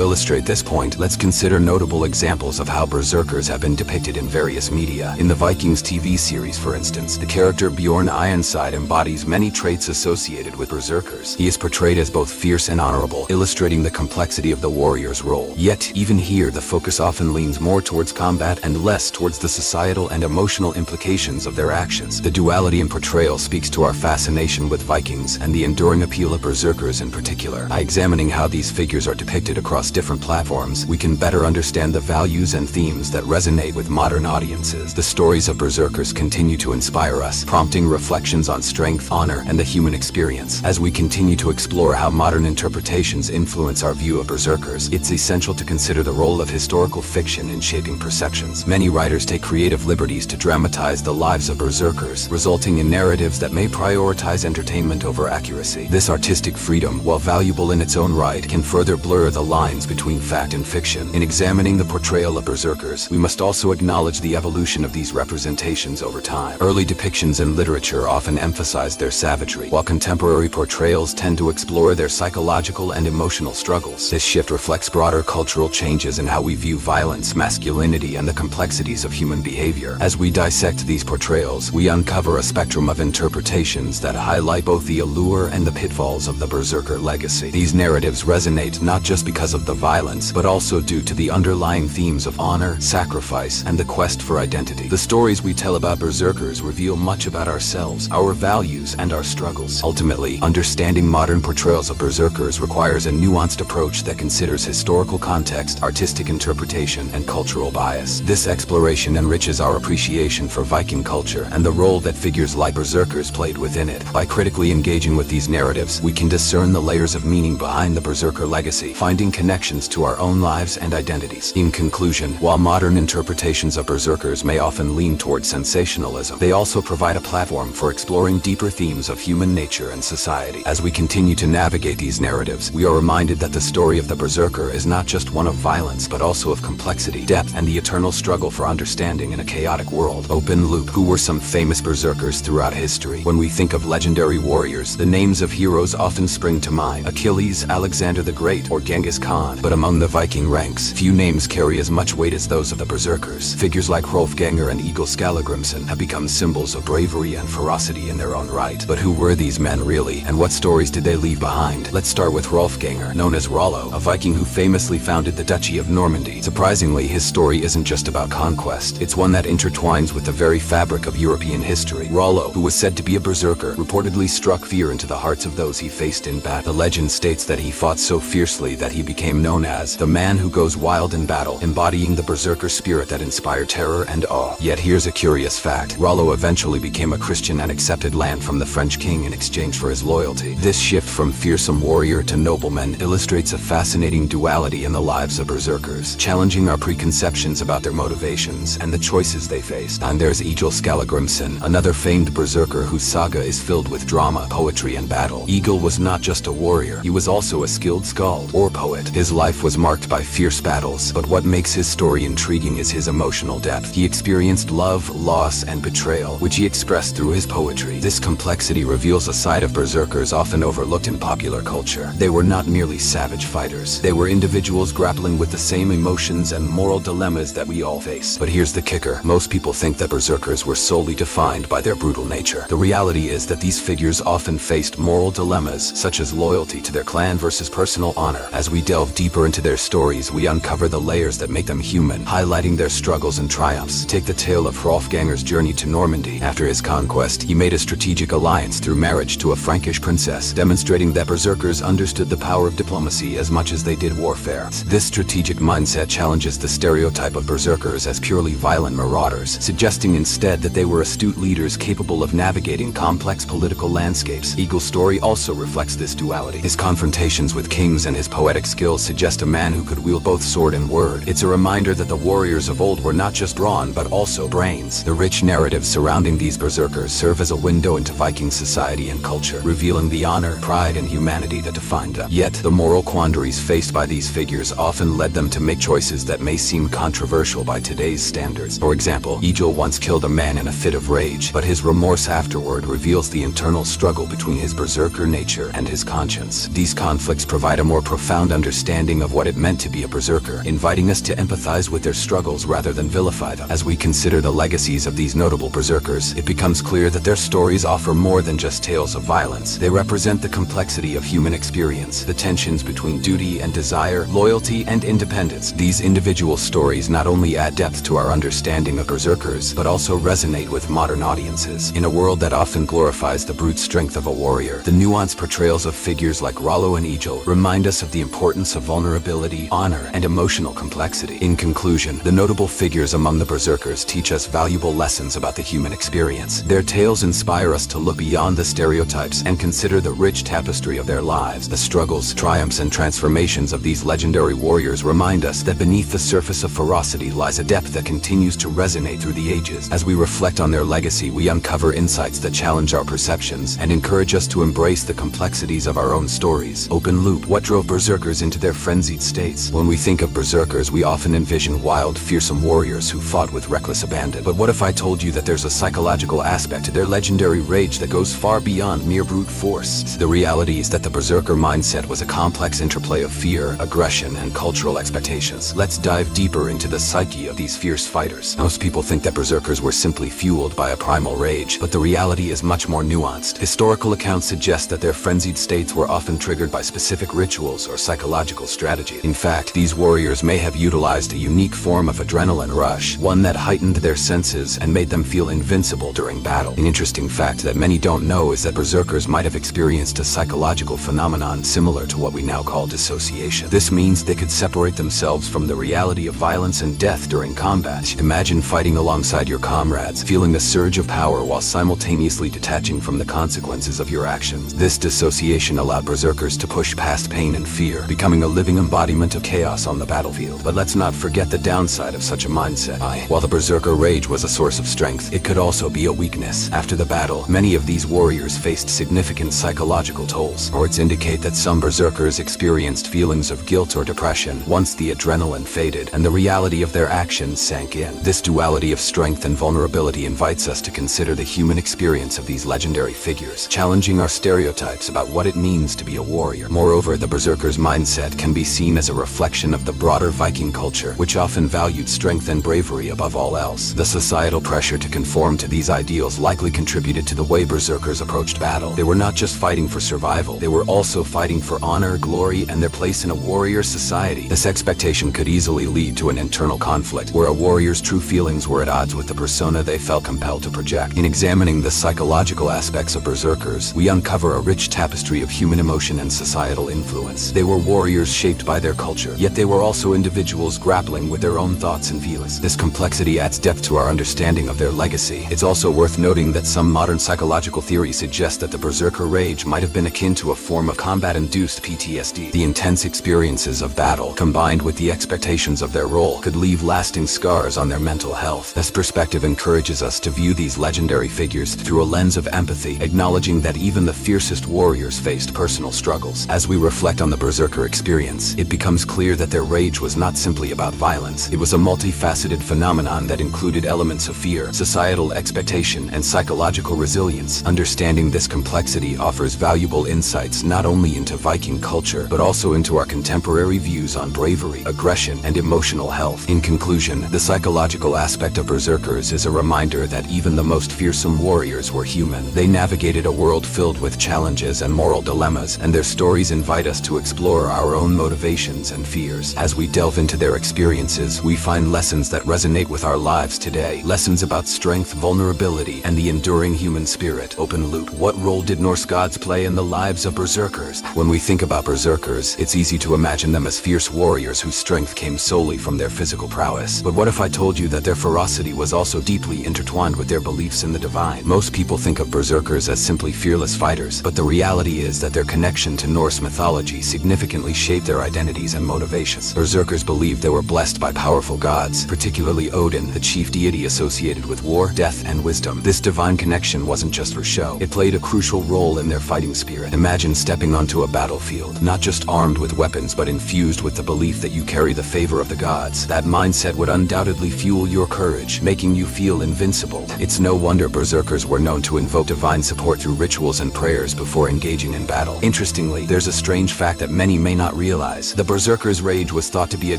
[SPEAKER 1] illustrate illustrate this point, let's consider notable examples of how berserkers have been depicted in various media. In the Vikings TV series, for instance, the character Bjorn Ironside embodies many traits associated with berserkers. He is portrayed as both fierce and honorable, illustrating the complexity of the warrior's role. Yet, even here, the focus often leans more towards combat and less towards the societal and emotional implications of their actions. The duality in portrayal speaks to our fascination with Vikings and the enduring appeal of berserkers in particular. By examining how these figures are depicted across different platforms, we can better understand the values and themes that resonate with modern audiences. The stories of berserkers continue to inspire us, prompting reflections on strength, honor, and the human experience. As we continue to explore how modern interpretations influence our view of berserkers, it's essential to consider the role of historical fiction in shaping perceptions. Many writers take creative liberties to dramatize the lives of berserkers, resulting in narratives that may prioritize entertainment over accuracy. This artistic freedom, while valuable in its own right, can further blur the lines between fact and fiction. In examining the portrayal of berserkers, we must also acknowledge the evolution of these representations over time. Early depictions in literature often emphasize their savagery, while contemporary portrayals tend to explore their psychological and emotional struggles. This shift reflects broader cultural changes in how we view violence, masculinity, and the complexities of human behavior. As we dissect these portrayals, we uncover a spectrum of interpretations that highlight both the allure and the pitfalls of the berserker legacy. These narratives resonate not just because of the violence, but also due to the underlying themes of honor, sacrifice, and the quest for identity. The stories we tell about berserkers reveal much about ourselves, our values, and our struggles. Ultimately, understanding modern portrayals of berserkers requires a nuanced approach that considers historical context, artistic interpretation, and cultural bias. This exploration enriches our appreciation for Viking culture and the role that figures like berserkers played within it. By critically engaging with these narratives, we can discern the layers of meaning behind the berserker legacy, finding connections to our own lives and identities. In conclusion, while modern interpretations of berserkers may often lean toward sensationalism, they also provide a platform for exploring deeper themes of human nature and society. As we continue to navigate these narratives, we are reminded that the story of the berserker is not just one of violence, but also of complexity, depth, and the eternal struggle for understanding in a chaotic world. Open loop. Who were some famous berserkers throughout history? When we think of legendary warriors, the names of heroes often spring to mind: Achilles, Alexander the Great, or Genghis Khan. But among the Viking ranks, few names carry as much weight as those of the berserkers. Figures like Hrolfgangr and Egil Skallagrimsson have become symbols of bravery and ferocity in their own right. But who were these men really, and what stories did they leave behind? Let's start with Hrolfgangr, known as Rollo, a Viking who famously founded the Duchy of Normandy. Surprisingly, his story isn't just about conquest. It's one that intertwines with the very fabric of European history. Rollo, who was said to be a berserker, reportedly struck fear into the hearts of those he faced in battle. The legend states that he fought so fiercely that he became known as the man who goes wild in battle, embodying the berserker spirit that inspired terror and awe. Yet here's a curious fact: Rollo eventually became a Christian and accepted land from the French king in exchange for his loyalty. This shift from fearsome warrior to nobleman illustrates a fascinating duality in the lives of berserkers, challenging our preconceptions about their motivations and the choices they faced. And there's Egil Skallagrimsson, another famed berserker whose saga is filled with drama, poetry, and battle. Egil was not just a warrior, he was also a skilled skald, or poet. His life was marked by fierce battles, but what makes his story intriguing is his emotional depth. He experienced love, loss, and betrayal, which he expressed through his poetry. This complexity reveals a side of berserkers often overlooked in popular culture. They were not merely savage fighters. They were individuals grappling with the same emotions and moral dilemmas that we all face. But here's the kicker: most people think that berserkers were solely defined by their brutal nature. The reality is that these figures often faced moral dilemmas, such as loyalty to their clan versus personal honor. As we delve deeper into their stories, we uncover the layers that make them human, highlighting their struggles and triumphs. Take the tale of Hrolfgangr's journey to Normandy. After his conquest, he made a strategic alliance through marriage to a Frankish princess, demonstrating that berserkers understood the power of diplomacy as much as they did warfare. This strategic mindset challenges the stereotype of berserkers as purely violent marauders, suggesting instead that they were astute leaders capable of navigating complex political landscapes. Egil's story also reflects this duality. His confrontations with kings and his poetic skills suggest a man who could wield both sword and word. It's a reminder that the warriors of old were not just brawn, but also brains. The rich narratives surrounding these berserkers serve as a window into Viking society and culture, revealing the honor, pride, and humanity that defined them. Yet, the moral quandaries faced by these figures often led them to make choices that may seem controversial by today's standards. For example, Egil once killed a man in a fit of rage, but his remorse afterward reveals the internal struggle between his berserker nature and his conscience. These conflicts provide a more profound understanding of what it meant to be a berserker, inviting us to empathize with their struggles rather than vilify them. As we consider the legacies of these notable berserkers, it becomes clear that their stories offer more than just tales of violence. They represent the complexity of human experience, the tensions between duty and desire, loyalty and independence. These individual stories not only add depth to our understanding of berserkers, but also resonate with modern audiences. In a world that often glorifies the brute strength of a warrior, the nuanced portrayals of figures like Rollo and Egil remind us of the importance of vulnerability, honor, and emotional complexity. In conclusion, the notable figures among the berserkers teach us valuable lessons about the human experience. Their tales inspire us to look beyond the stereotypes and consider the rich tapestry of their lives. The struggles, triumphs, and transformations of these legendary warriors remind us that beneath the surface of ferocity lies a depth that continues to resonate through the ages. As we reflect on their legacy, we uncover insights that challenge our perceptions and encourage us to embrace the complexities of our own stories. Open loop. What drove berserkers into their frenzied states? When we think of berserkers, we often envision wild, fearsome warriors who fought with reckless abandon. But what if I told you that there's a psychological aspect to their legendary rage that goes far beyond mere brute force? The reality is that the berserker mindset was a complex interplay of fear, aggression, and cultural expectations. Let's dive deeper into the psyche of these fierce fighters. Most people think that berserkers were simply fueled by a primal rage, but the reality is much more nuanced. Historical accounts suggest that their frenzied states were often triggered by specific rituals or psychological strategies. In fact, these warriors may have utilized a unique form of adrenaline rush, one that heightened their senses and made them feel invincible during battle. An interesting fact that many don't know is that berserkers might have experienced a psychological phenomenon similar to what we now call dissociation. This means they could separate themselves from the reality of violence and death during combat. Imagine fighting alongside your comrades, feeling the surge of power while simultaneously detaching from the consequences of your actions. This dissociation allowed berserkers to push past pain and fear, becoming a living embodiment of chaos on the battlefield. But let's not forget the downside of such a mindset. While the berserker rage was a source of strength, it could also be a weakness. After the battle, many of these warriors faced significant psychological tolls. Reports indicate that some berserkers experienced feelings of guilt or depression once the adrenaline faded and the reality of their actions sank in. This duality of strength and vulnerability invites us to consider the human experience of these legendary figures, challenging our stereotypes about what it means to be a warrior. Moreover, the berserker's mindset can be seen as a reflection of the broader Viking culture, which often valued strength and bravery above all else. The societal pressure to conform to these ideals likely contributed to the way berserkers approached battle. They were not just fighting for survival, they were also fighting for honor, glory, and their place in a warrior society. This expectation could easily lead to an internal conflict, where a warrior's true feelings were at odds with the persona they felt compelled to project. In examining the psychological aspects of berserkers, we uncover a rich tapestry of human emotion and societal influence. They were warriors shaped by their culture, yet they were also individuals grappling with their own thoughts and feelings. This complexity adds depth to our understanding of their legacy. It's also worth noting that some modern psychological theories suggest that the berserker rage might have been akin to a form of combat-induced PTSD. The intense experiences of battle, combined with the expectations of their role, could leave lasting scars on their mental health. This perspective encourages us to view these legendary figures through a lens of empathy, acknowledging that even the fiercest warriors faced personal struggles. As we reflect on the berserker experience, it becomes clear that their rage was not simply about violence. It was a multifaceted phenomenon that included elements of fear, societal expectation, and psychological resilience. Understanding this complexity offers valuable insights not only into Viking culture, but also into our contemporary views on bravery, aggression, and emotional health. In conclusion, the psychological aspect of berserkers is a reminder that even the most fearsome warriors were human. They navigated a world filled with challenges and moral dilemmas, and their stories invite us to explore our own motivations and fears. As we delve into their experiences, we find lessons that resonate with our lives today. Lessons about strength, vulnerability, and the enduring human spirit. Open loop. What role did Norse gods play in the lives of berserkers? When we think about berserkers, it's easy to imagine them as fierce warriors whose strength came solely from their physical prowess. But what if I told you that their ferocity was also deeply intertwined with their beliefs in the divine? Most people think of berserkers as simply fearless fighters, but the reality is that their connection to Norse mythology significantly shaped their identities and motivations. Berserkers believed they were blessed by powerful gods, particularly Odin, the chief deity associated with war, death, and wisdom. This divine connection wasn't just for show. It played a crucial role in their fighting spirit. Imagine stepping onto a battlefield, not just armed with weapons, but infused with the belief that you carry the favor of the gods. That mindset would undoubtedly fuel your courage, making you feel invincible. It's no wonder berserkers were known to invoke divine support through rituals and prayers before engaging in battle. Interestingly, there's a strange fact that many may not realize. lies. The Berserkers' rage was thought to be a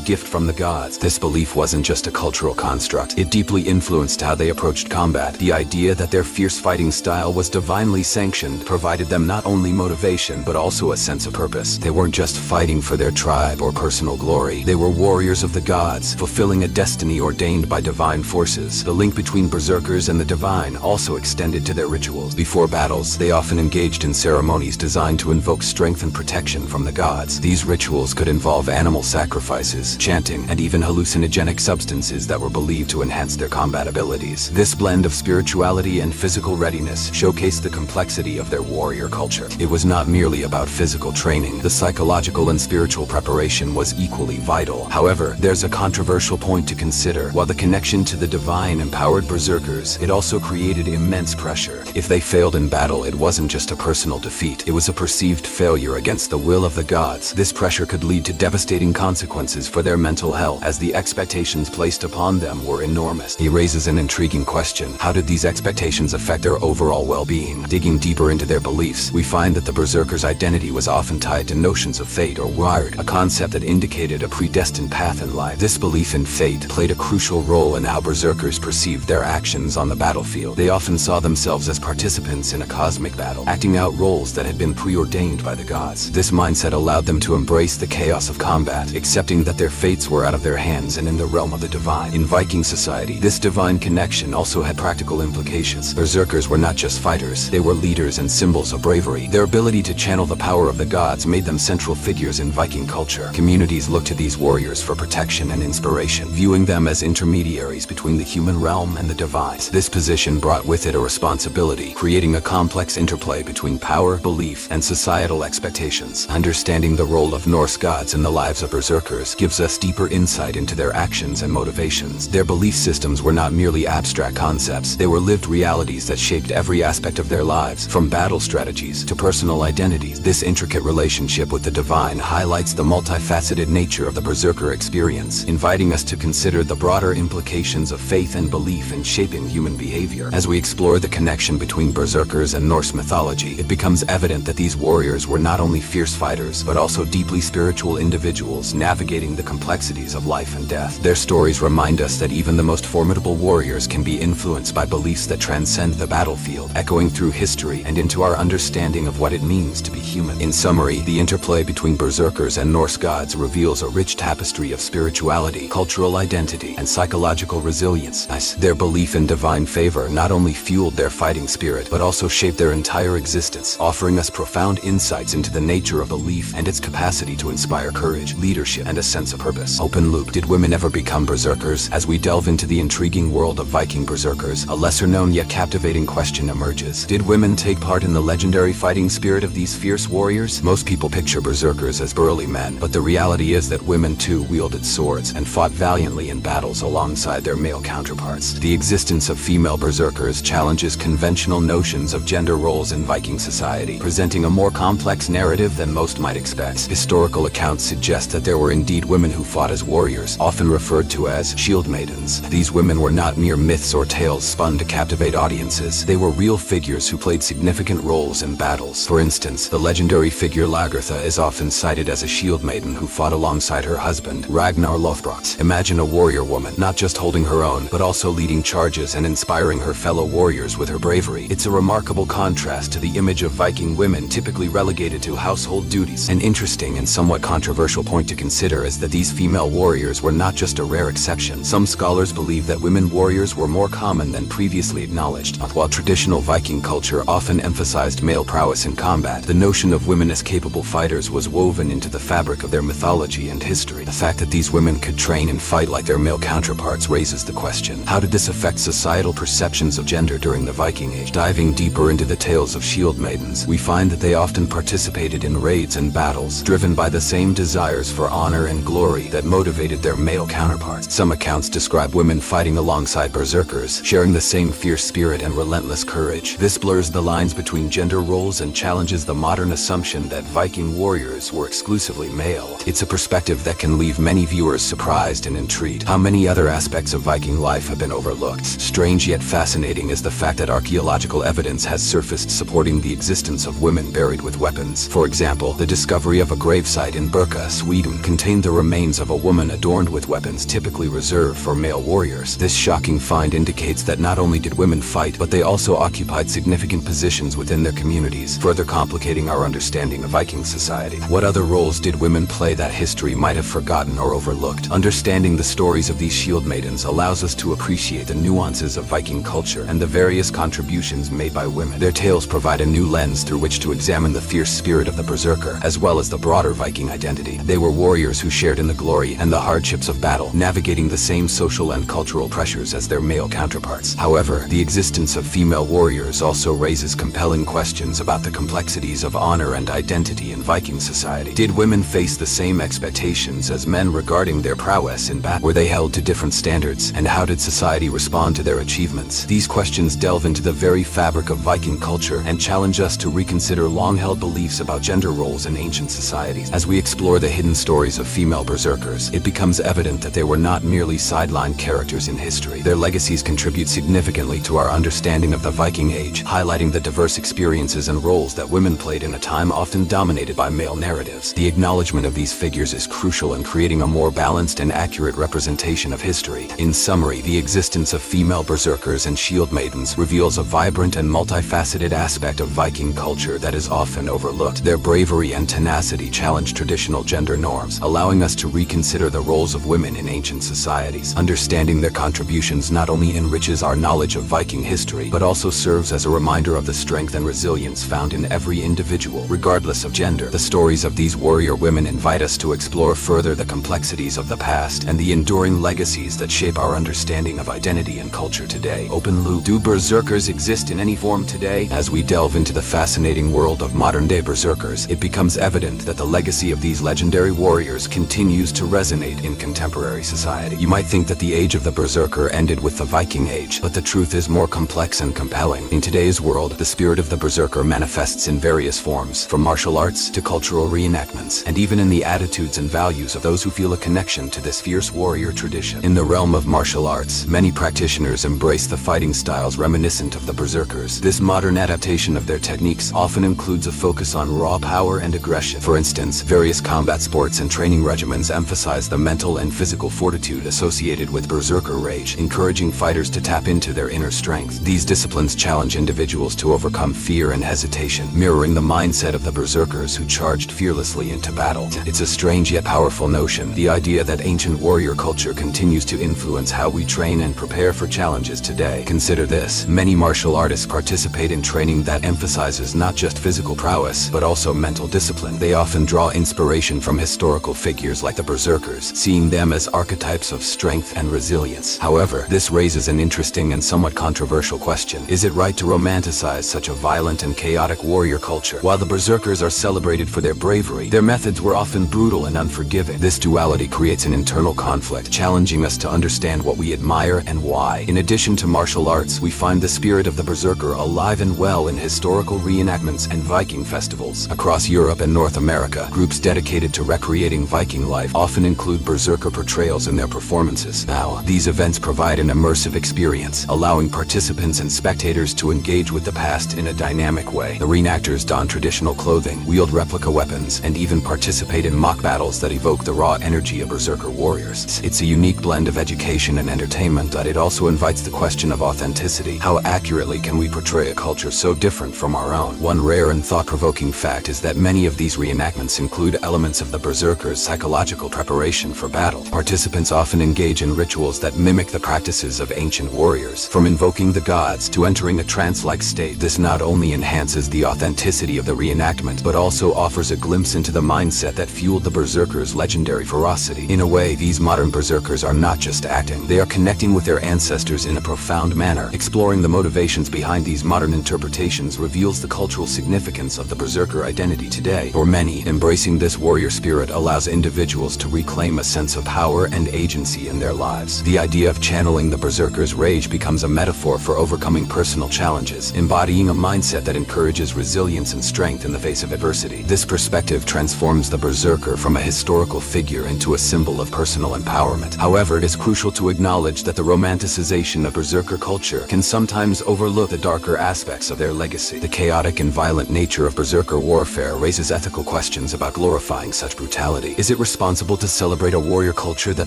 [SPEAKER 1] gift from the gods. This belief wasn't just a cultural construct. It deeply influenced how they approached combat. The idea that their fierce fighting style was divinely sanctioned provided them not only motivation but also a sense of purpose. They weren't just fighting for their tribe or personal glory. They were warriors of the gods, fulfilling a destiny ordained by divine forces. The link between berserkers and the divine also extended to their rituals. Before battles, they often engaged in ceremonies designed to invoke strength and protection from the gods. These rituals could involve animal sacrifices, chanting, and even hallucinogenic substances that were believed to enhance their combat abilities. This blend of spirituality and physical readiness showcased the complexity of their warrior culture. It was not merely about physical training. The psychological and spiritual preparation was equally vital. However, there's a controversial point to consider. While the connection to the divine empowered berserkers, it also created immense pressure. If they failed in battle, it wasn't just a personal defeat. It was a perceived failure against the will of the gods. This pressure could lead to devastating consequences for their mental health, as the expectations placed upon them were enormous. It raises an intriguing question. How did these expectations affect their overall well-being? Digging deeper into their beliefs, we find that the berserker's identity was often tied to notions of fate or wired, a concept that indicated a predestined path in life. This belief in fate played a crucial role in how berserkers perceived their actions on the battlefield. They often saw themselves as participants in a cosmic battle, acting out roles that had been preordained by the gods. This mindset allowed them to embrace the chaos of combat, accepting that their fates were out of their hands and in the realm of the divine. In Viking society, this divine connection also had practical implications. Berserkers were not just fighters, they were leaders and symbols of bravery. Their ability to channel the power of the gods made them central figures in Viking culture. Communities looked to these warriors for protection and inspiration, viewing them as intermediaries between the human realm and the divine. This position brought with it a responsibility, creating a complex interplay between power, belief, and societal expectations. Understanding the role of Norse gods in the lives of berserkers gives us deeper insight into their actions and motivations. Their belief systems were not merely abstract concepts, they were lived realities that shaped every aspect of their lives, from battle strategies to personal identities. This intricate relationship with the divine highlights the multifaceted nature of the berserker experience, inviting us to consider the broader implications of faith and belief in shaping human behavior. As we explore the connection between berserkers and Norse mythology, it becomes evident that these warriors were not only fierce fighters, but also deeply spiritual individuals navigating the complexities of life and death. Their stories remind us that even the most formidable warriors can be influenced by beliefs that transcend the battlefield, echoing through history and into our understanding of what it means to be human. In summary, the interplay between berserkers and Norse gods reveals a rich tapestry of spirituality, cultural identity, and psychological resilience. Their belief in divine favor not only fueled their fighting spirit, but also shaped their entire existence, offering us profound insights into the nature of belief and its capacity to inspire courage, leadership, and a sense of purpose. Open loop: did women ever become berserkers? As we delve into the intriguing world of Viking berserkers, a lesser-known yet captivating question emerges. Did women take part in the legendary fighting spirit of these fierce warriors? Most people picture berserkers as burly men, but the reality is that women too wielded swords and fought valiantly in battles alongside their male counterparts. The existence of female berserkers challenges conventional notions of gender roles in Viking society, presenting a more complex narrative than most might expect. Historical accounts suggest that there were indeed women who fought as warriors, often referred to as shield maidens. These women were not mere myths or tales spun to captivate audiences. They were real figures who played significant roles in battles. For instance, the legendary figure Lagertha is often cited as a shield maiden who fought alongside her husband, Ragnar Lothbrok. Imagine a warrior woman, not just holding her own, but also leading charges and inspiring her fellow warriors with her bravery. It's a remarkable contrast to the image of Viking women typically relegated to household duties. An interesting and somewhat controversial point to consider is that these female warriors were not just a rare exception. Some scholars believe that women warriors were more common than previously acknowledged. While traditional Viking culture often emphasized male prowess in combat, the notion of women as capable fighters was woven into the fabric of their mythology and history. The fact that these women could train and fight like their male counterparts raises the question: how did this affect societal perceptions of gender during the Viking Age? Diving deeper into the tales of shield maidens, we find that they often participated in raids and battles, driven by the same desires for honor and glory that motivated their male counterparts. Some accounts describe women fighting alongside berserkers, sharing the same fierce spirit and relentless courage. This blurs the lines between gender roles and challenges the modern assumption that Viking warriors were exclusively male. It's a perspective that can leave many viewers surprised and intrigued. How many other aspects of Viking life have been overlooked? Strange yet fascinating is the fact that archaeological evidence has surfaced supporting the existence of women buried with weapons. For example, the discovery of a gravesite site in Berka, Sweden, contained the remains of a woman adorned with weapons typically reserved for male warriors. This shocking find indicates that not only did women fight, but they also occupied significant positions within their communities, further complicating our understanding of Viking society. What other roles did women play that history might have forgotten or overlooked? Understanding the stories of these shield maidens allows us to appreciate the nuances of Viking culture and the various contributions made by women. Their tales provide a new lens through which to examine the fierce spirit of the Berserker, as well as the broader Viking identity. They were warriors who shared in the glory and the hardships of battle, navigating the same social and cultural pressures as their male counterparts. However, the existence of female warriors also raises compelling questions about the complexities of honor and identity in Viking society. Did women face the same expectations as men regarding their prowess in battle? Were they held to different standards? And how did society respond to their achievements? These questions delve into the very fabric of Viking culture and challenge us to reconsider long-held beliefs about gender roles in ancient societies. As we explore the hidden stories of female berserkers, it becomes evident that they were not merely sideline characters in history. Their legacies contribute significantly to our understanding of the Viking Age, highlighting the diverse experiences and roles that women played in a time often dominated by male narratives. The acknowledgement of these figures is crucial in creating a more balanced and accurate representation of history. In summary, the existence of female berserkers and shield maidens reveals a vibrant and multifaceted aspect of Viking culture that is often overlooked. Their bravery and tenacity challenge traditional gender norms, allowing us to reconsider the roles of women in ancient societies. Understanding their contributions not only enriches our knowledge of Viking history, but also serves as a reminder of the strength and resilience found in every individual, regardless of gender. The stories of these warrior women invite us to explore further the complexities of the past and the enduring legacies that shape our understanding of identity and culture today. Open loop. Do berserkers exist in any form today? As we delve into the fascinating world of modern-day berserkers, it becomes evident that the legacy of these legendary warriors continues to resonate in contemporary society. You might think that the age of the berserker ended with the Viking Age, but the truth is more complex and compelling. In today's world, the spirit of the berserker manifests in various forms, from martial arts to cultural reenactments, and even in the attitudes and values of those who feel a connection to this fierce warrior tradition. In the realm of martial arts, many practitioners embrace the fighting styles reminiscent of the berserkers. This modern adaptation of their techniques often includes a focus on raw power and aggression. For instance, various combat sports and training regimens emphasize the mental and physical fortitude associated with berserker rage, encouraging fighters to tap into their inner strength. These disciplines challenge individuals to overcome fear and hesitation, mirroring the mindset of the berserkers who charged fearlessly into battle. It's a strange yet powerful notion, the idea that ancient warrior culture continues to influence how we train and prepare for challenges today. Consider this: many martial artists participate in training that emphasizes not just physical prowess, but also mental discipline. They often draw inspiration from historical figures like the berserkers, seeing them as archetypes of strength and resilience. However, this raises an interesting and somewhat controversial question. Is it right to romanticize such a violent and chaotic warrior culture? While the berserkers are celebrated for their bravery, their methods were often brutal and unforgiving. This duality creates an internal conflict, challenging us to understand what we admire and why. In addition to martial arts, we find the spirit of the berserker alive and well in historical reenactments and Viking festivals. Across Europe and North America, groups dedicated to recreating Viking life often include berserker portrayals in their performances. Now, these events provide an immersive experience, allowing participants and spectators to engage with the past in a dynamic way. The reenactors don traditional clothing, wield replica weapons, and even participate in mock battles that evoke the raw energy of berserker warriors. It's a unique blend of education and entertainment, but it also invites the question of authenticity. How accurately can we portray a culture so different from our own? One rare and thought-provoking fact is that many of these reenactments include elements of the berserker's psychological preparation for battle. Participants often engage in rituals that mimic the practices of ancient warriors, from invoking the gods to entering a trance-like state. This not only enhances the authenticity of the reenactment, but also offers a glimpse into the mindset that fueled the berserker's legendary ferocity. In a way, these modern berserkers are not just acting, they are connecting with their ancestors in a profound manner. Exploring the motivations behind these modern interpretations reveals the cultural significance of the berserker identity today. For many, embracing this warrior spirit allows individuals to reclaim a sense of power and agency in their lives. The idea of channeling the berserker's rage becomes a metaphor for overcoming personal challenges, embodying a mindset that encourages resilience and strength in the face of adversity. This perspective transforms the berserker from a historical figure into a symbol of personal empowerment. However, it is crucial to acknowledge that the romanticization of berserker culture can sometimes overlook the darker aspects of their legacy. The chaotic and violent nature of berserker warfare raises ethical questions about about glorifying such brutality? Is it responsible to celebrate a warrior culture that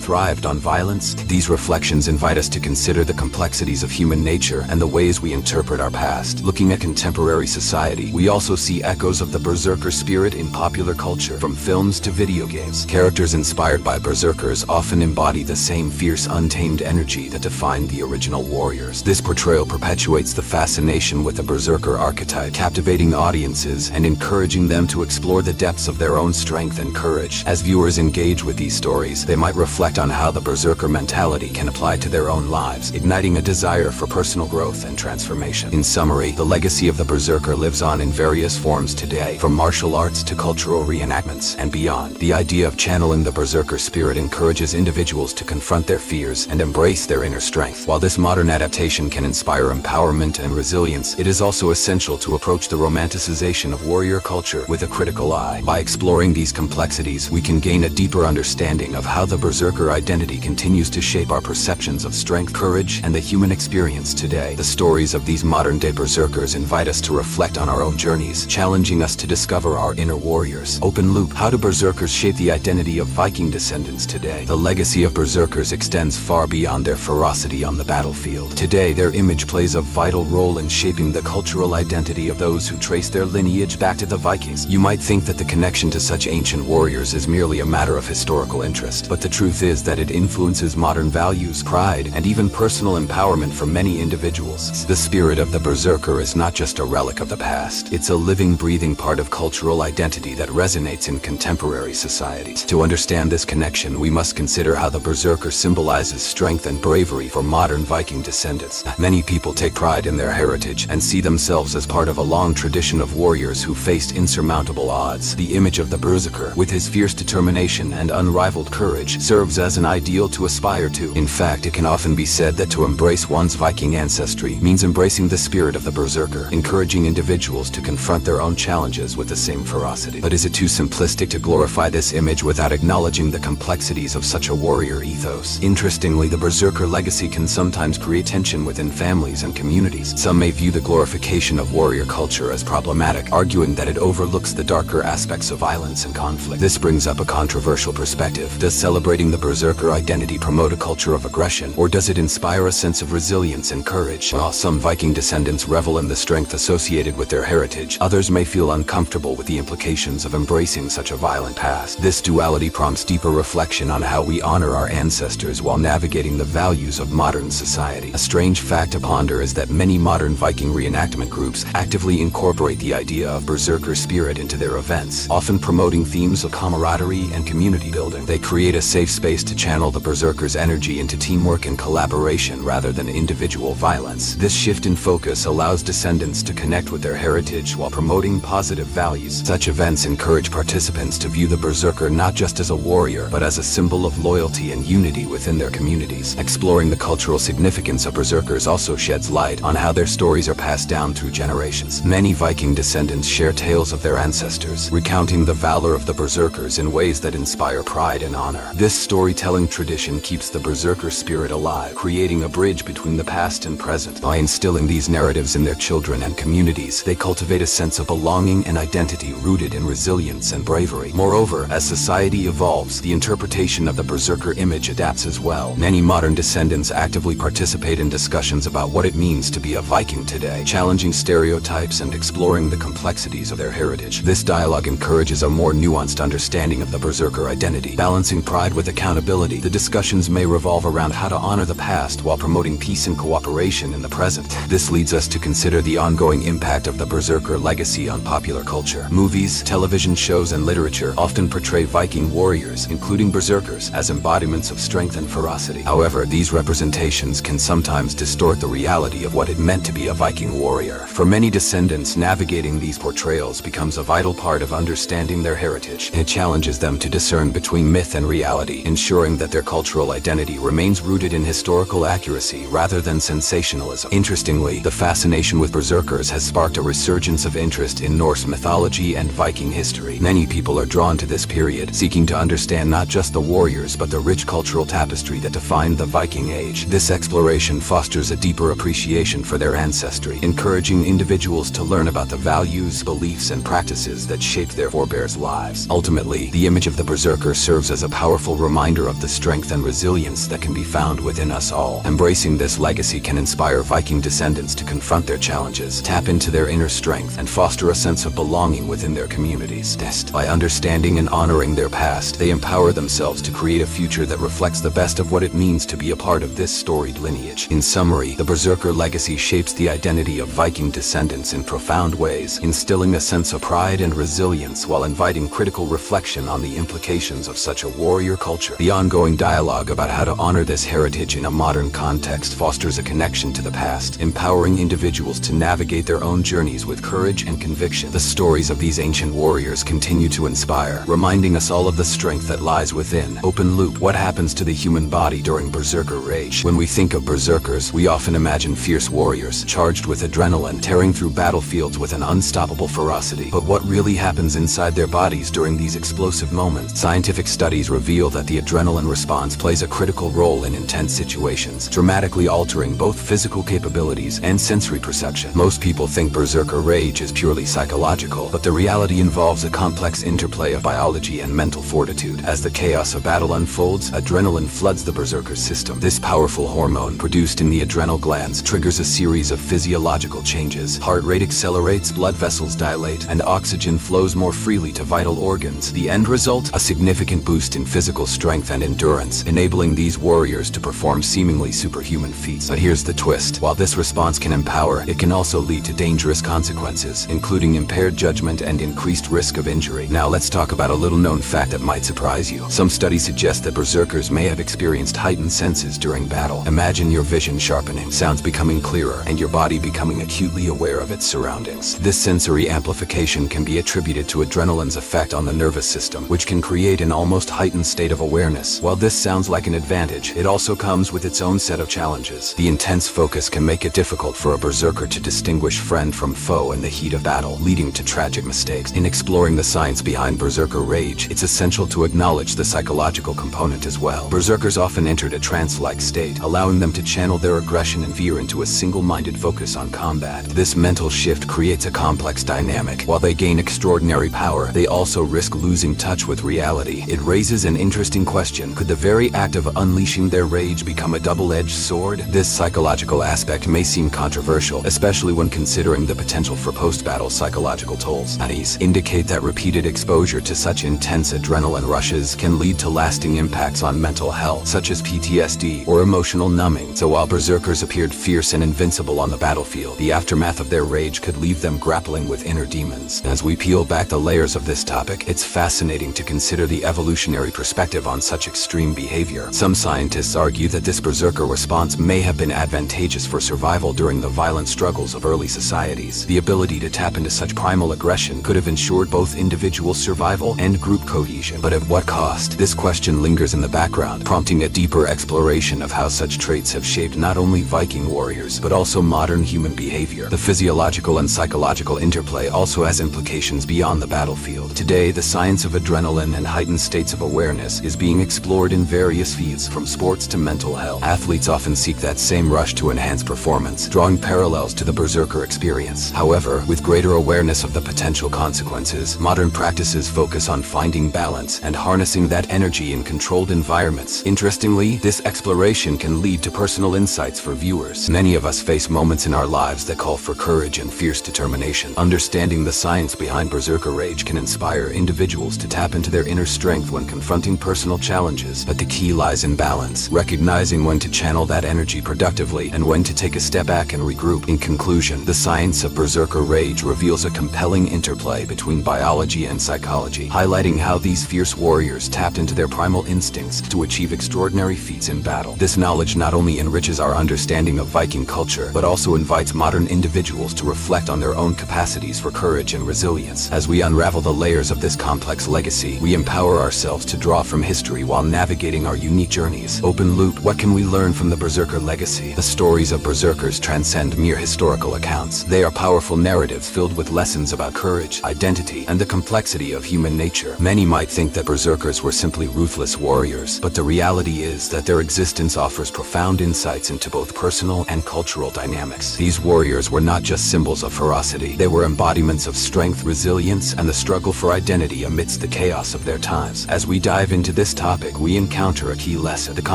[SPEAKER 1] thrived on violence? These reflections invite us to consider the complexities of human nature and the ways we interpret our past. Looking at contemporary society, we also see echoes of the berserker spirit in popular culture, from films to video games. Characters inspired by berserkers often embody the same fierce, untamed energy that defined the original warriors. This portrayal perpetuates the fascination with the berserker archetype, captivating audiences and encouraging them to explore the depths of their own strength and courage. As viewers engage with these stories, they might reflect on how the berserker mentality can apply to their own lives, igniting a desire for personal growth and transformation. In summary, the legacy of the berserker lives on in various forms today, from martial arts to cultural reenactments and beyond. The idea of channeling the berserker spirit encourages individuals to confront their fears and embrace their inner strength. While this modern adaptation can inspire empowerment and resilience, it is also essential to approach the romanticization of warrior culture with a critical eye. By exploring these complexities, we can gain a deeper understanding of how the berserker identity continues to shape our perceptions of strength, courage, and the human experience today. The stories of these modern-day berserkers invite us to reflect on our own journeys, challenging us to discover our inner warriors. Open Loop: How do berserkers shape the identity of Viking descendants today? The legacy of berserkers extends far beyond their ferocity on the battlefield. Today, their image plays a vital role in shaping the cultural identity of those who trace their lineage back to the Vikings. You might think that the connection to such ancient warriors is merely a matter of historical interest, but the truth is that it influences modern values, pride, and even personal empowerment for many individuals. The spirit of the berserker is not just a relic of the past. It's a living, breathing part of cultural identity that resonates in contemporary society. To understand this connection, we must consider how the berserker symbolizes strength and bravery for modern Viking descendants. Many people take pride in their heritage and see themselves as part of a long tradition of warriors who faced insurmountable odds. The image of the berserker, with his fierce determination and unrivaled courage, serves as an ideal to aspire to. In fact, it can often be said that to embrace one's Viking ancestry means embracing the spirit of the berserker, encouraging individuals to confront their own challenges with the same ferocity. But is it too simplistic to glorify this image without acknowledging the complexities of such a warrior ethos? Interestingly, the berserker legacy can sometimes create tension within families and communities. Some may view the glorification of warrior culture as problematic, arguing that it overlooks the darker aspects of violence and conflict. This brings up a controversial perspective. Does celebrating the berserker identity promote a culture of aggression, or does it inspire a sense of resilience and courage? While some Viking descendants revel in the strength associated with their heritage, others may feel uncomfortable with the implications of embracing such a violent past. This duality prompts deeper reflection on how we honor our ancestors while navigating the values of modern society. A strange fact to ponder is that many modern Viking reenactment groups actively incorporate the idea of berserker spirit into their events, often promoting themes of camaraderie and community building. They create a safe space to channel the berserker's energy into teamwork and collaboration rather than individual violence. This shift in focus allows descendants to connect with their heritage while promoting positive values. Such events encourage participants to view the berserker not just as a warrior, but as a symbol of loyalty and unity within their communities. Exploring the cultural significance of berserkers also sheds light on how their stories are passed down through generations. Many Viking descendants share tales of their ancestors, recounting the valor of the berserkers in ways that inspire pride and honor. This storytelling tradition keeps the berserker spirit alive, creating a bridge between the past and present. By instilling these narratives in their children and communities, they cultivate a sense of belonging and identity rooted in resilience and bravery. Moreover, as society evolves, the interpretation of the berserker image adapts as well. Many modern descendants actively participate in discussions about what it means to be a Viking today, challenging stereotypes and exploring the complexities of their heritage. This dialogue encourages a more nuanced understanding of the berserker identity, balancing pride with accountability. The discussions may revolve around how to honor the past while promoting peace and cooperation in the present. This leads us to consider the ongoing impact of the berserker legacy on popular culture. Movies, television shows, and literature often portray Viking warriors, including berserkers, as embodiments of strength and ferocity. However, these representations can sometimes distort the reality of what it meant to be a Viking warrior. For many descendants, navigating these portrayals becomes a vital part of understanding their heritage. It challenges them to discern between myth and reality, ensuring that their cultural identity remains rooted in historical accuracy rather than sensationalism. Interestingly, the fascination with berserkers has sparked a resurgence of interest in Norse mythology and Viking history. Many people are drawn to this period, seeking to understand not just the warriors but the rich cultural tapestry that defined the Viking Age. This exploration fosters a deeper appreciation for their ancestry, encouraging individuals to learn about the values, beliefs, and practices that shaped their forebears. forebears' lives. Ultimately, the image of the Berserker serves as a powerful reminder of the strength and resilience that can be found within us all. Embracing this legacy can inspire Viking descendants to confront their challenges, tap into their inner strength, and foster a sense of belonging within their communities. By understanding and honoring their past, they empower themselves to create a future that reflects the best of what it means to be a part of this storied lineage. In summary, the Berserker legacy shapes the identity of Viking descendants in profound ways, instilling a sense of pride and resilience while inviting critical reflection on the implications of such a warrior culture. The ongoing dialogue about how to honor this heritage in a modern context fosters a connection to the past, empowering individuals to navigate their own journeys with courage and conviction. The stories of these ancient warriors continue to inspire, reminding us all of the strength that lies within. Open loop: what happens to the human body during Berserker rage? When we think of Berserkers, we often imagine fierce warriors, charged with adrenaline, tearing through battlefields with an unstoppable ferocity. But what really happens inside their bodies during these explosive moments? Scientific studies reveal that the adrenaline response plays a critical role in intense situations, dramatically altering both physical capabilities and sensory perception. Most people think Berserker rage is purely psychological, but the reality involves a complex interplay of biology and mental fortitude. As the chaos of battle unfolds, adrenaline floods the Berserker's system. This powerful hormone, produced in the adrenal glands, triggers a series of physiological changes. Heart rate accelerates, blood vessels dilate, and oxygen flows more freely to vital organs. The end result? A significant boost in physical strength and endurance, enabling these warriors to perform seemingly superhuman feats. But here's the twist: while this response can empower, it can also lead to dangerous consequences, including impaired judgment and increased risk of injury. Now let's talk about a little-known fact that might surprise you. Some studies suggest that Berserkers may have experienced heightened senses during battle. Imagine your vision sharpening, sounds becoming clearer, and your body becoming acutely aware of its surroundings. This sensory amplification can be attributed to adrenaline's effect on the nervous system, which can create an almost heightened state of awareness. While this sounds like an advantage, it also comes with its own set of challenges. The intense focus can make it difficult for a Berserker to distinguish friend from foe in the heat of battle, leading to tragic mistakes. In exploring the science behind Berserker rage, it's essential to acknowledge the psychological component as well. Berserkers often entered a trance-like state, allowing them to channel their aggression and fear into a single-minded focus on combat. This mental shift creates a complex dynamic. While they gain extraordinary power, they also risk losing touch with reality. It raises an interesting question: could the very act of unleashing their rage become a double-edged sword? This psychological aspect may seem controversial, especially when considering the potential for post-battle psychological tolls. Studies indicate that repeated exposure to such intense adrenaline rushes can lead to lasting impacts on mental health, such as PTSD or emotional numbing. So while Berserkers appeared fierce and invincible on the battlefield, the aftermath of their rage could leave them grappling with inner demons. As we peel back the layers of this topic, it's fascinating to consider the evolutionary perspective on such extreme behavior. Some scientists argue that this Berserker response may have been advantageous for survival during the violent struggles of early societies. The ability to tap into such primal aggression could have ensured both individual survival and group cohesion. But at what cost? This question lingers in the background, prompting a deeper exploration of how such traits have shaped not only Viking warriors, but also modern human behavior. The physiological and psychological interplay also has implications beyond the battlefield. Today, the science of adrenaline and heightened states of awareness is being explored in various fields, from sports to mental health. Athletes often seek that same rush to enhance performance, drawing parallels to the Berserker experience. However, with greater awareness of the potential consequences, modern practices focus on finding balance and harnessing that energy in controlled environments. Interestingly, this exploration can lead to personal insights for viewers. Many of us face moments in our lives that call for courage and fierce determination. Understanding the science behind Berserker rage can inspire individuals to tap into their inner strength when confronting personal challenges. But the key lies in balance, recognizing when to channel that energy productively and when to take a step back and regroup. In conclusion, the science of Berserker rage reveals a compelling interplay between biology and psychology, highlighting how these fierce warriors tapped into their primal instincts to achieve extraordinary feats in battle. This knowledge not only enriches our understanding of Viking culture, but also invites modern individuals to reflect on their own capacities for courage and resilience. As we unravel the layers of this complex legacy, we empower ourselves to draw from history while navigating our unique journeys. Open loop: what can we learn from the Berserker legacy? The stories of Berserkers transcend mere historical accounts. They are powerful narratives filled with lessons about courage, identity, and the complexity of human nature. Many might think that Berserkers were simply ruthless warriors, but the reality is that their existence offers profound insights into both personal and cultural dynamics. These warriors were not just symbols of ferocity. They were embodiments of strength, resilience, and the struggle for identity amidst the chaos of their times. As we dive into this topic, we encounter a key lesson: the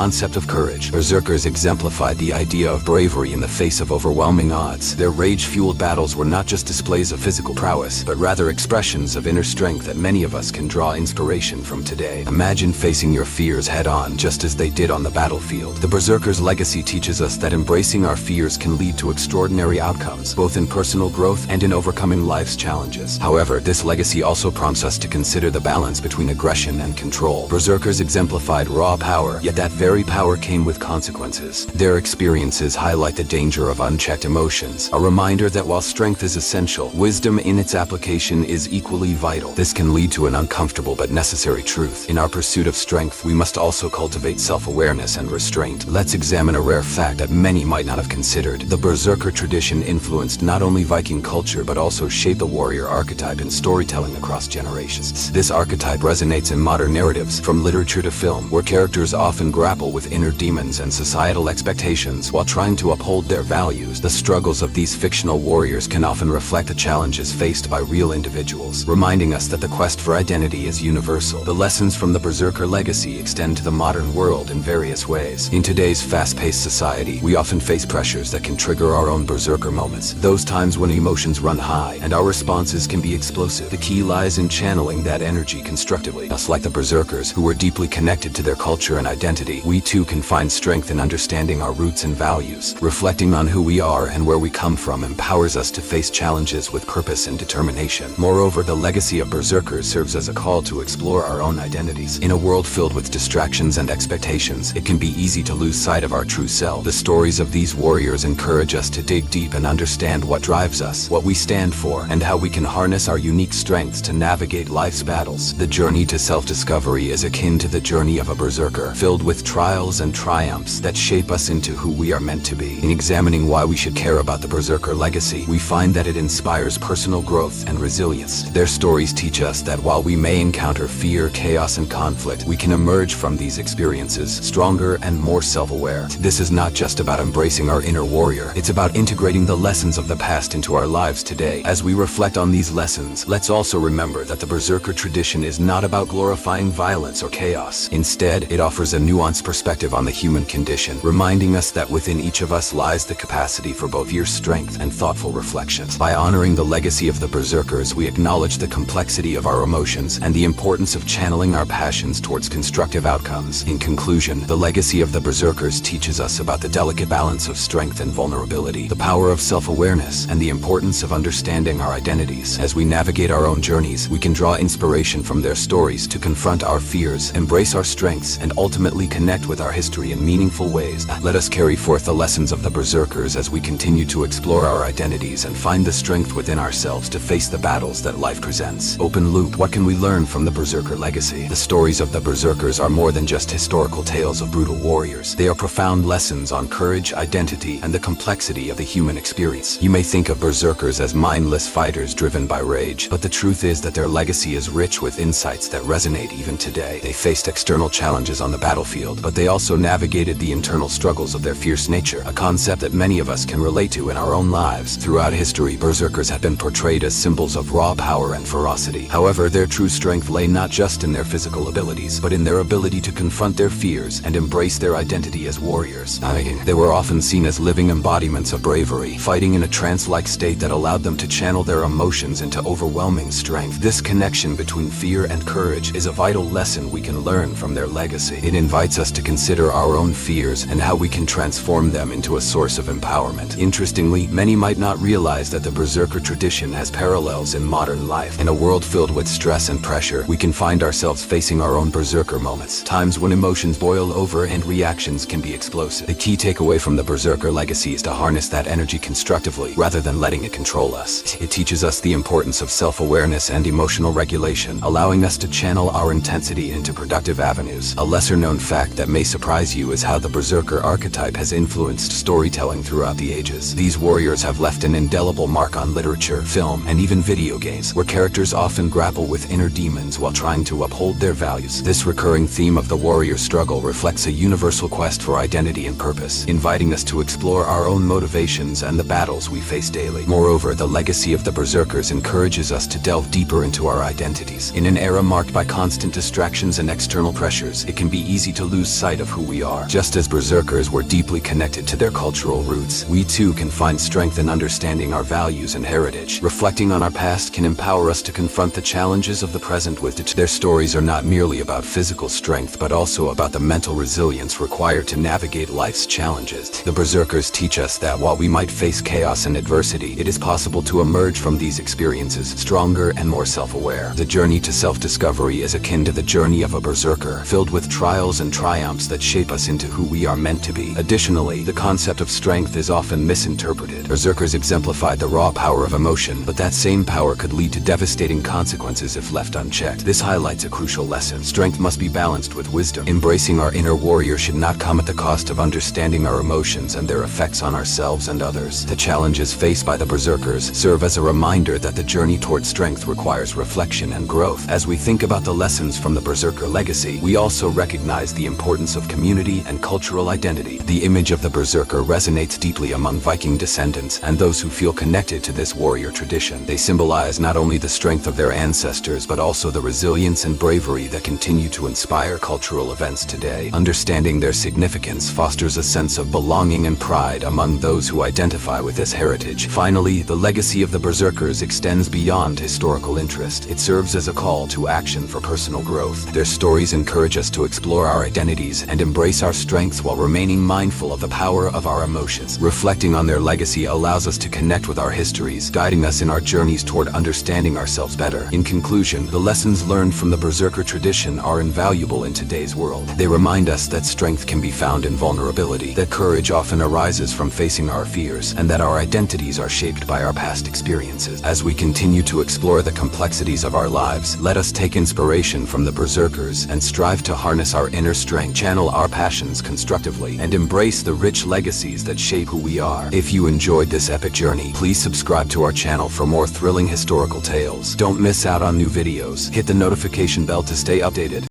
[SPEAKER 1] concept of courage. Berserkers exemplified the idea of bravery in the face of overwhelming odds. Their rage-fueled battles were not just displays of physical prowess, but rather expressions of inner strength that many of us can draw inspiration from today. Imagine facing your fears head-on, just as they did on the battlefield. The Berserkers' legacy teaches us that embracing our fears can lead to extraordinary outcomes, both in personal growth and in overcoming life's challenges. However, this legacy also prompts us to consider the balance between aggression and control. Berserkers exemplified raw power, yet that very power came with consequences. Their experiences highlight the danger of unchecked emotions, a reminder that while strength is essential, wisdom in its application is equally vital. This can lead to an uncomfortable but necessary truth. In our pursuit of strength, we must also cultivate self-awareness and restraint. Let's examine a rare fact that many might not have considered. The Berserker tradition influenced not only Viking culture but also shaped the warrior archetype in storytelling across generations. This archetype resonates in modern narratives, from literature to film, where characters often grapple with inner demons and societal expectations while trying to uphold their values. The struggles of these fictional warriors can often reflect the challenges faced by real individuals, reminding us that the quest for identity is universal. The lessons from the Berserker legacy extend to the modern world in various ways. In today's fast-paced society, we often face pressures that can trigger our own Berserker moments, those times when emotions run high and our responses can be explosive. The key lies in channeling that energy constructively. Just like the Berserkers, who were deeply connected to their culture and identity, we too can find strength in understanding our roots and values. Reflecting on who we are and where we come from empowers us to face challenges with purpose and determination. Moreover, the legacy of Berserkers serves as a call to explore our own identities. In a world filled with distractions and expectations, it can be easy to lose sight of our true self. The stories of these warriors encourage us to dig deep and understand what drives us, what we stand for, and how we can harness our unique strengths to navigate life's battles. The journey to self-discovery is akin to the journey of a berserker, filled with trials and triumphs that shape us into who we are meant to be. In examining why we should care about the Berserker legacy, we find that it inspires personal growth and resilience. Their stories teach us that while we may encounter fear, chaos, and conflict, we can emerge from these experiences stronger and more self-aware. This is not just about embracing our inner warrior, it's about integrating the lessons of the past into our lives today. As we reflect on these lessons, let's also remember that the Berserker tradition is not about glorifying violence or chaos. Instead, it offers a nuanced perspective on the human condition, reminding us that within each of us lies the capacity for both fierce strength and thoughtful reflections. By honoring the legacy of the Berserkers, we acknowledge the complexity of our emotions and the importance of channeling our passions towards constructive outcomes. In conclusion, the legacy of the Berserkers teaches us about the delicate balance of strength and vulnerability, the power of self-awareness, and the importance of understanding our identities. As we navigate our own journeys, we can draw inspiration from their stories to confront our fears, embrace our strengths, and ultimately connect with our history in meaningful ways. Let us carry forth the lessons of the Berserkers as we continue to explore our identities and find the strength within ourselves to face the battles that life presents. Open loop, what can we learn from the Berserker legacy? The stories of the Berserkers are more than just historical tales of brutal warriors. They are profound lessons on courage, identity, and the complexity of the human experience. You may think of Berserkers as mindless fighters driven by rage, but the truth is that their legacy is rich with insights that resonate even today. They faced external challenges on the battlefield, but they also navigated the internal struggles of their fierce nature, a concept that many of us can relate to in our own lives. Throughout history, Berserkers have been portrayed as symbols of raw power and ferocity. However, their true strength lay not just in their physical abilities, but in their ability to confront their fears and embrace their identity as warriors. They were often seen as living embodiments of bravery, fighting in a trance-like state that allowed them to channel their emotions into overwhelming strength. This connection between fear and courage is a vital lesson we can learn from their legacy. It invites us to consider our own fears and how we can transform them into a source of empowerment. Interestingly, many might not realize that the Berserker tradition has parallels in modern life. In a world filled with stress and pressure, we can find ourselves facing our own Berserker moments, times when emotions boil over and reactions can be explosive. The key takeaway from the Berserker legacy is to harness that energy constructively, rather than letting it control us. It teaches us the importance of self-awareness and emotional regulation, allowing us to channel our intensity into productive avenues. A lesser-known fact that may surprise you is how the Berserker archetype has influenced storytelling throughout the ages. These warriors have left an indelible mark on literature, film, and even video games, where characters often grapple with inner demons while trying to uphold their values. This recurring theme of the warrior struggle reflects a universal quest for identity and purpose, inviting us to explore our own motivations and the battles we face daily. Moreover, the legacy of the Berserkers encourages us to delve delve deeper into our identities. In an era marked by constant distractions and external pressures, it can be easy to lose sight of who we are. Just as Berserkers were deeply connected to their cultural roots, we too can find strength in understanding our values and heritage. Reflecting on our past can empower us to confront the challenges of the present with their stories are not merely about physical strength but also about the mental resilience required to navigate life's challenges. The Berserkers teach us that while we might face chaos and adversity, it is possible to emerge from these experiences stronger and more self-aware. The journey to self-discovery is akin to the journey of a berserker, filled with trials and triumphs that shape us into who we are meant to be. Additionally, the concept of strength is often misinterpreted. Berserkers exemplified the raw power of emotion, but that same power could lead to devastating consequences if left unchecked. This highlights a crucial lesson. Strength must be balanced with wisdom. Embracing our inner warrior should not come at the cost of understanding our emotions and their effects on ourselves and others. The challenges faced by the Berserkers serve as a reminder that the journey toward strength requires reflection and growth. As we think about the lessons from the Berserker legacy, we also recognize the importance of community and cultural identity. The image of the Berserker resonates deeply among Viking descendants and those who feel connected to this warrior tradition. They symbolize not only the strength of their ancestors but also the resilience and bravery that continue to inspire cultural events today. Understanding their significance fosters a sense of belonging and pride among those who identify with this heritage. Finally, the legacy of the Berserkers extends beyond historical interest. It serves as a call to action for personal growth. Their stories encourage us to explore our identities and embrace our strengths while remaining mindful of the power of our emotions. Reflecting on their legacy allows us to connect with our histories, guiding us in our journeys toward understanding ourselves better. In conclusion, the lessons learned from the Berserker tradition are invaluable in today's world. They remind us that strength can be found in vulnerability, that courage often arises from facing our fears, and that our identities are shaped by our past experiences. As we continue to explore the complexities of our lives, let us take inspiration from the Berserkers and strive to harness our inner strength, channel our passions constructively, and embrace the rich legacies that shape who we are. If you enjoyed this epic journey, please subscribe to our channel for more thrilling historical tales. Don't miss out on new videos. Hit the notification bell to stay updated.